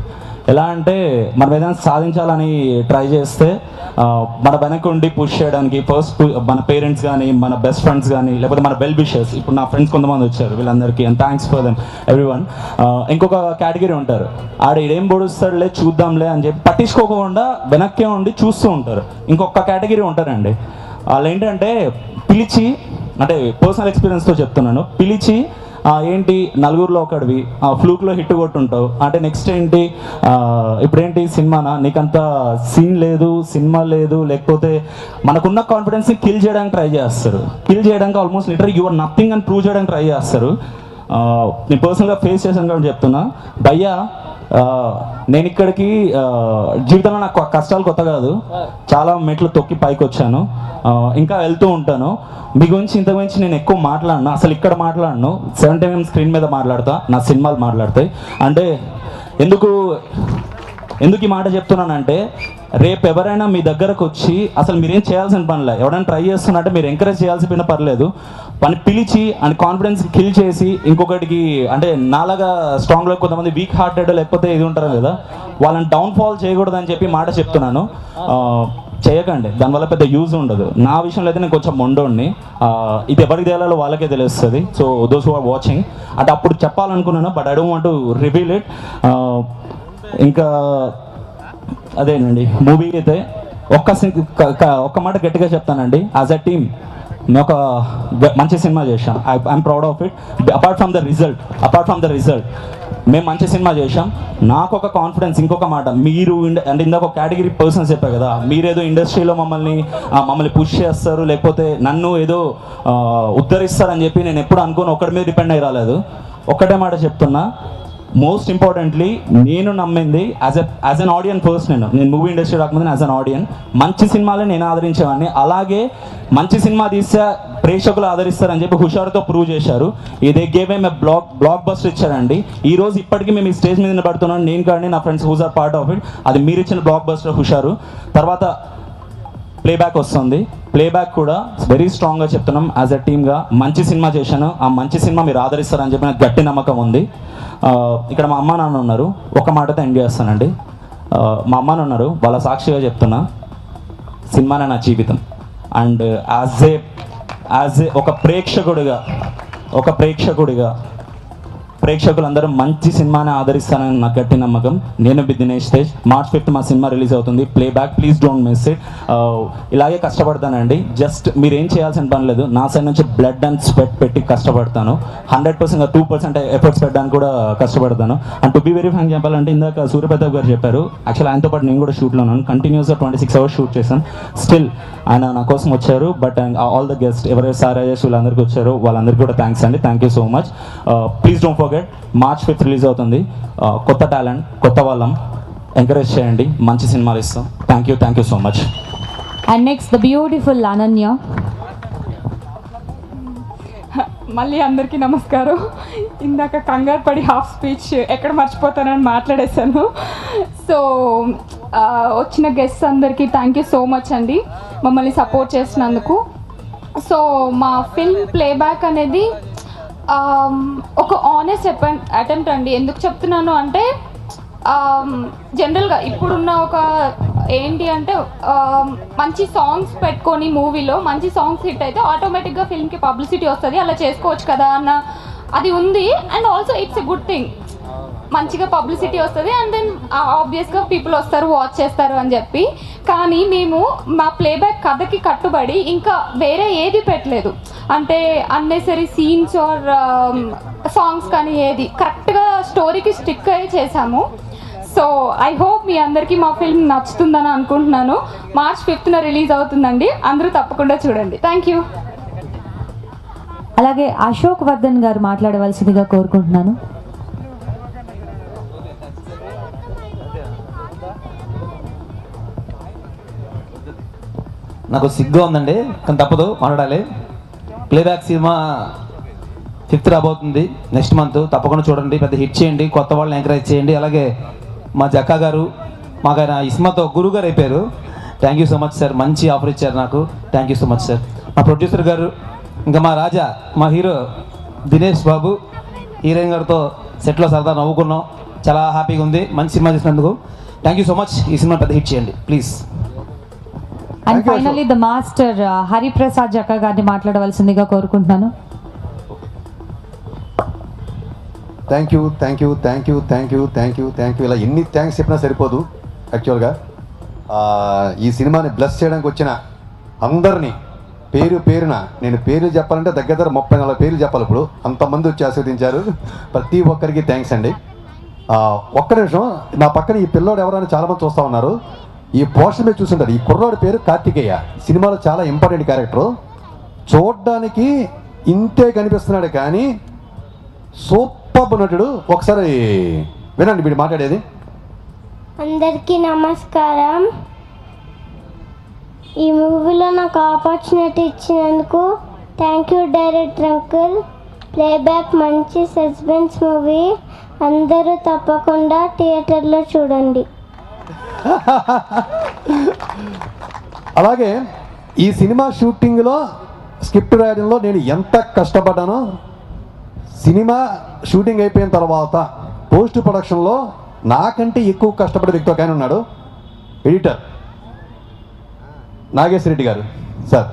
M: ఎలా అంటే మనం ఏదైనా సాధించాలని ట్రై చేస్తే మన వెనక్కి ఉండి పుష్ చేయడానికి ఫస్ట్ మన పేరెంట్స్ కానీ, మన బెస్ట్ ఫ్రెండ్స్ కానీ, లేకపోతే మన వెల్ విషర్స్. ఇప్పుడు నా ఫ్రెండ్స్ కొంతమంది వచ్చారు, వీళ్ళందరికీ and thanks for them everyone. ఇంకొక కేటగిరీ ఉంటారు, ఆడేం పొడుస్తాడులే చూద్దాంలే అని చెప్పి పట్టించుకోకుండా వెనక్కే ఉండి చూస్తూ ఉంటారు. ఇంకొక కేటగిరీ ఉంటారండి, వాళ్ళు ఏంటంటే పిలిచి, అంటే పర్సనల్ ఎక్స్పీరియన్స్తో చెప్తున్నాను, పిలిచి ఏంటి నలుగురిలో ఒకడివి, ఫ్లూక్లో హిట్ కొట్టుంటావు అంటే నెక్స్ట్ ఏంటి, ఇప్పుడేంటి సినిమానా, నీకంత సీన్ లేదు, సినిమా లేదు, లేకపోతే మనకున్న కాన్ఫిడెన్స్ని కిల్ చేయడానికి ట్రై చేస్తారు. కిల్ చేయడానికి ఆల్మోస్ట్ లిటరల్ యువర్ నథింగ్ అని ప్రూవ్ చేయడానికి ట్రై చేస్తారు. నేను పర్సనల్గా ఫేస్ చేశాను కాబట్టి చెప్తున్నా. భయ్యా నేను ఇక్కడికి జీవితంలో నాకు కష్టాలు కొత్త కాదు, చాలా మెట్లు తొక్కి పైకి వచ్చాను, ఇంకా వెళ్తూ ఉంటాను. మీ గురించి ఇంత గురించి నేను ఎక్కువ మాట్లాడను, అసలు ఇక్కడ మాట్లాడను. 7 time స్క్రీన్ మీద మాట్లాడతా, నా సినిమాలు మాట్లాడతాయి. అంటే ఎందుకు ఈ మాట చెప్తున్నానంటే, రేపు ఎవరైనా మీ దగ్గరకు వచ్చి అసలు మీరేం చేయాల్సిన పనిలే, ఎవరైనా ట్రై చేస్తున్నట్టే మీరు ఎంకరేజ్ చేయాల్సిన పర్లేదు, పని పిలిచి అండ్ కాన్ఫిడెన్స్ కిల్ చేసి ఇంకొకటికి అంటే నాలాగా స్ట్రాంగ్లో కొంతమంది వీక్ హార్టెడ్ లేకపోతే ఇది ఉంటారు కదా, వాళ్ళని డౌన్ఫాల్ చేయకూడదని చెప్పి మాట చెప్తున్నాను. చేయకండి, దానివల్ల పెద్ద యూజ్ ఉండదు. నా విషయంలో అయితే నేను కొంచెం మొండోడిని, ఇది ఎవరికి తెలియాలో వాళ్ళకే తెలుస్తుంది. So those who are watching అంటే అప్పుడు చెప్పాలనుకున్నాను, but I don't want to reveal it. ఇంకా అదేనండి, మూవీ అయితే ఒక్క మాట గట్టిగా చెప్తానండి, యాజ్ అ టీమ్ మేము ఒక మంచి సినిమా చేశాం. I'm proud of it. Apart from the result మేము మంచి సినిమా చేశాం. నాకు ఒక కాన్ఫిడెన్స్, ఇంకొక మాట, మీరు అంటే ఇందాక ఒక కేటగిరీ పర్సన్స్ చెప్పారు కదా, మీరేదో ఇండస్ట్రీలో మమ్మల్ని పుష్ చేస్తారు లేకపోతే నన్ను ఏదో ఉద్ధరిస్తారని చెప్పి నేను ఎప్పుడు అనుకోను, ఒక్కడి మీద డిపెండ్ అయ్యి రాలేదు. ఒక్కటే మాట చెప్తున్నా, మోస్ట్ ఇంపార్టెంట్లీ నేను నమ్మింది యాజ్ అన్ ఆడియన్ ఫస్ట్, నేను మూవీ ఇండస్ట్రీ రాకముందు యాజ్ అన్ ఆడియన్ మంచి సినిమాలే నేను ఆదరించేవాడిని. అలాగే మంచి సినిమా తీస్తే ప్రేక్షకులు ఆదరిస్తారని చెప్పి హుషారుతో ప్రూవ్ చేశారు. ఇదే గేమ్ మేము బ్లాక్ బస్టర్ ఇచ్చారండి. ఈ రోజు ఇప్పటికీ మేము ఈ స్టేజ్ మీద నిలబడుతున్నాను, నేను కానీ నా friends whose are part of it. అది మీరు ఇచ్చిన బ్లాక్ బస్టర్ హుషారు. తర్వాత ప్లేబ్యాక్ వస్తుంది, ప్లేబ్యాక్ కూడా వెరీ స్ట్రాంగ్గా చెప్తున్నాం, యాజ్ అ టీమ్గా మంచి సినిమా చేశాను, ఆ మంచి సినిమా మీరు ఆదరిస్తారని చెప్పి నాకు గట్టి నమ్మకం ఉంది. ఇక్కడ మా అమ్మ నాన్న ఉన్నారు, ఒక మాటతో ఎండ్ చేస్తానండి. మా అమ్మ నాన్న ఉన్నారు, వాళ్ళ సాక్షిగా చెప్తున్నా, సినిమానే నా జీవితం. అండ్ యాజ్ ఏ ఒక ప్రేక్షకుడిగా ప్రేక్షకులందరూ మంచి సినిమాని ఆదరిస్తానని నాకు గట్టి నమ్మకం. నేను దినేష్ తేజ్. March 5th మా సినిమా రిలీజ్ అవుతుంది, playback. Please don't miss it. ఇలాగే కష్టపడతానండి. జస్ట్ మీరేం చేయాల్సిన పని లేదు, నా సైడ్ నుంచి బ్లడ్ అండ్ స్వెట్ పెట్టి కష్టపడతాను. 100% 2% ఎఫర్ట్స్ పెట్టడానికి కూడా కష్టపడతాను. And to be very frank చెప్పాలంటే, ఇందాక సూర్యప్రతాప్ గారు చెప్పారు, యాక్చువల్ ఆయనతో పాటు నేను కూడా షూట్లో ఉన్నాను, కంటిన్యూస్గా 26 hours షూట్ చేశాను. స్టిల్ ఆయన నా కోసం వచ్చారు. బట్ ఆల్ ద గెస్ట్ ఎవరైతే సార్ రాజేష్ వీళ్ళందరికీ వచ్చారో వాళ్ళందరికీ కూడా థ్యాంక్స్ అండి. Thank you so much. Please don't forget, March 5th release అవుతుంది. కొత్త టాలెంట్, కొత్త వాళ్ళం, ఎంకరేజ్ చేయండి, మంచి సినిమాలు ఇస్తాం. Thank you so much.
A: And next the beautiful Ananya.
T: మళ్ళీ అందరికీ నమస్కారం. ఇందాక కంగారు పడి హాఫ్ స్పీచ్ ఎక్కడ మర్చిపోతానని మాట్లాడేశాను. సో వచ్చిన గెస్ట్స్ అందరికీ థ్యాంక్ యూ సో మచ్ అండి, మమ్మల్ని సపోర్ట్ చేసినందుకు. సో మా ఫిల్మ్ ప్లేబ్యాక్ అనేది ఒక ఆనెస్ట్ అటెంప్ట్ అండి. ఎందుకు చెప్తున్నాను అంటే, జనరల్గా ఇప్పుడున్న ఒక ఏంటి అంటే, మంచి సాంగ్స్ పెట్టుకొని మూవీలో మంచి సాంగ్స్ హిట్ అయితే ఆటోమేటిక్గా ఫిల్మ్కి పబ్లిసిటీ వస్తుంది, అలా చేసుకోవచ్చు కదా అన్న అది ఉంది. And also it's a good thing, మంచిగా పబ్లిసిటీ వస్తుంది అండ్ దెన్ ఆబ్వియస్గా పీపుల్ వస్తారు, వాచ్ చేస్తారు అని చెప్పి. కానీ మేము మా ప్లేబ్యాక్ కథకి కట్టుబడి ఇంకా వేరే ఏది పెట్టలేదు. అంటే అన్నెసరీ సీన్స్ ఆర్ సాంగ్స్ కానీ ఏది, కరెక్ట్గా స్టోరీకి స్టిక్ అయ్యి చేశాము. సో ఐ హోప్ మీ అందరికీ మా ఫిల్మ్ నచ్చుతుందని అనుకుంటున్నాను. March 5th రిలీజ్ అవుతుందండి, అందరూ తప్పకుండా చూడండి. Thank you.
A: అలాగే అశోక్ వర్ధన్ గారు మాట్లాడవలసిందిగా కోరుకుంటున్నాను.
J: నాకు సిగ్గా ఉందండి, కానీ తప్పదు, మాట్లాడాలి. ప్లేబ్యాక్ సినిమా 5th రాబోతుంది, నెక్స్ట్ మంత్. తప్పకుండా చూడండి, పెద్ద హిట్ చేయండి, కొత్త వాళ్ళని ఎంకరేజ్ చేయండి. అలాగే మా జక్కా గారు, మాకు ఆయన ఇస్మాతో గురువు గారు అయిపోయారు. Thank you so much sir, మంచి ఆఫర్ ఇచ్చారు నాకు. Thank you so much sir. మా ప్రొడ్యూసర్ గారు, ఇంకా మా రాజా, మా హీరో దినేష్ బాబు, హీరోయిన్ గారితో సెట్లో సరదా నవ్వుకున్నాం, చాలా హ్యాపీగా ఉంది. మంచి సినిమా చేసినందుకు థ్యాంక్ యూ సో మచ్. ఈ సినిమా పెద్ద హిట్ చేయండి please.
A: And finally the master Hariprasad Jakka గారిని మాట్లాడవలసిందిగా కోరుకుంటున్నాను.
C: Thank you. ఇలా ఎన్ని థ్యాంక్స్ చెప్పినా సరిపోదు. యాక్చువల్గా ఈ సినిమాని బ్లెస్ చేయడానికి వచ్చిన అందరినీ పేరున నేను పేర్లు చెప్పాలంటే దగ్గర 34 పేర్లు చెప్పాలి. ఇప్పుడు అంతమంది వచ్చి ఆస్వాదించారు, ప్రతి ఒక్కరికి థ్యాంక్స్ అండి. ఒక్క నిమిషం, నా పక్కన ఈ పిల్లోడు ఎవరైనా చాలామంది చూస్తూ ఉన్నారు, ఈ పోస్టర్ మీద చూస్తుంటారు. ఈ కుర్రోడి పేరు కార్తికేయ, సినిమాలో చాలా ఇంపార్టెంట్ క్యారెక్టరు. చూడ్డానికి ఇంతే కనిపిస్తున్నాడు కానీ సూపర్ నటుడు. ఒకసారి వినండి వీడు మాట్లాడేది.
U: అందరికీ నమస్కారం. ఈ మూవీలో నాకు ఆపర్చునిటీ ఇచ్చినందుకు thank you director uncle. Playback మంచి సస్పెన్స్ మూవీ, అందరూ తప్పకుండా థియేటర్లో చూడండి.
C: అలాగే ఈ సినిమా షూటింగ్లో స్క్రిప్ట్ రాయడంలో నేను ఎంత కష్టపడ్డానో, సినిమా షూటింగ్ అయిపోయిన తర్వాత పోస్ట్ ప్రొడక్షన్లో నాకంటే ఎక్కువ కష్టపడే వ్యక్తి ఒక ఆయన ఉన్నాడు, ఎడిటర్ నాగేశ్వర రెడ్డి గారు. సార్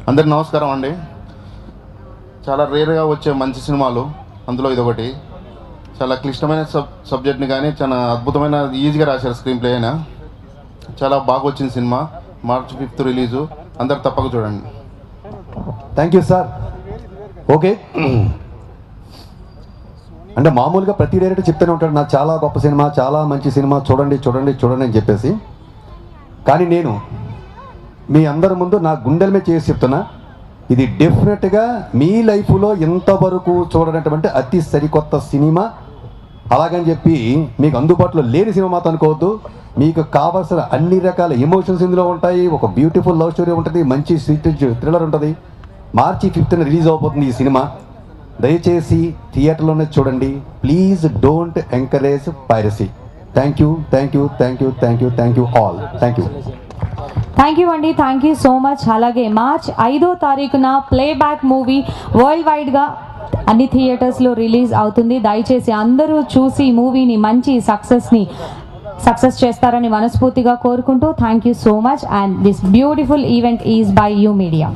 V: అందరికి నమస్కారం అండి. చాలా రేర్గా వచ్చే మంచి సినిమాలు అందులో ఇదొకటి. చాలా క్లిష్టమైన సబ్జెక్ట్ని కానీ చాలా అద్భుతమైన ఈజీగా రాశారు స్క్రీన్ ప్లే అయినా. చాలా బాగా వచ్చింది సినిమా. March 5th రిలీజు, అందరు తప్పక చూడండి.
C: Thank you sir. ఓకే, అంటే మామూలుగా ప్రతి డైరెక్టర్ చెప్తూనే ఉంటాడు నాకు చాలా గొప్ప సినిమా, చాలా మంచి సినిమా, చూడండి చూడండి చూడండి అని చెప్పేసి. కానీ నేను మీ అందరి ముందు నా గుండెల మీద చేసి చెప్తున్నా, ఇది డెఫినెట్గా మీ లైఫ్లో ఇంతవరకు చూడనటువంటి అతి సరికొత్త సినిమా. అలాగని చెప్పి మీకు అందుబాటులో లేని సినిమా మాత్రం అనుకోవద్దు. మీకు కావాల్సిన అన్ని రకాల ఎమోషన్స్ ఇందులో ఉంటాయి. ఒక బ్యూటిఫుల్ లవ్ స్టోరీ ఉంటుంది, మంచి స్వీట్ థ్రిల్లర్ ఉంటుంది. March 5th రిలీజ్ అవబోతుంది ఈ సినిమా. దయచేసి థియేటర్లోనే చూడండి. Please don't encourage piracy. Thank you thank you thank you thank you thank you all. Thank you.
A: Thank you అండి, థ్యాంక్ యూ సో మచ్. అలాగే March 5వ తారీఖున ప్లేబ్యాక్ మూవీ వరల్డ్ వైడ్గా అన్ని థియేటర్స్లో రిలీజ్ అవుతుంది. దయచేసి అందరూ చూసి మూవీని మంచి సక్సెస్ చేస్తారని మనస్ఫూర్తిగా కోరుకుంటూ thank you so much. And this beautiful event is by U media.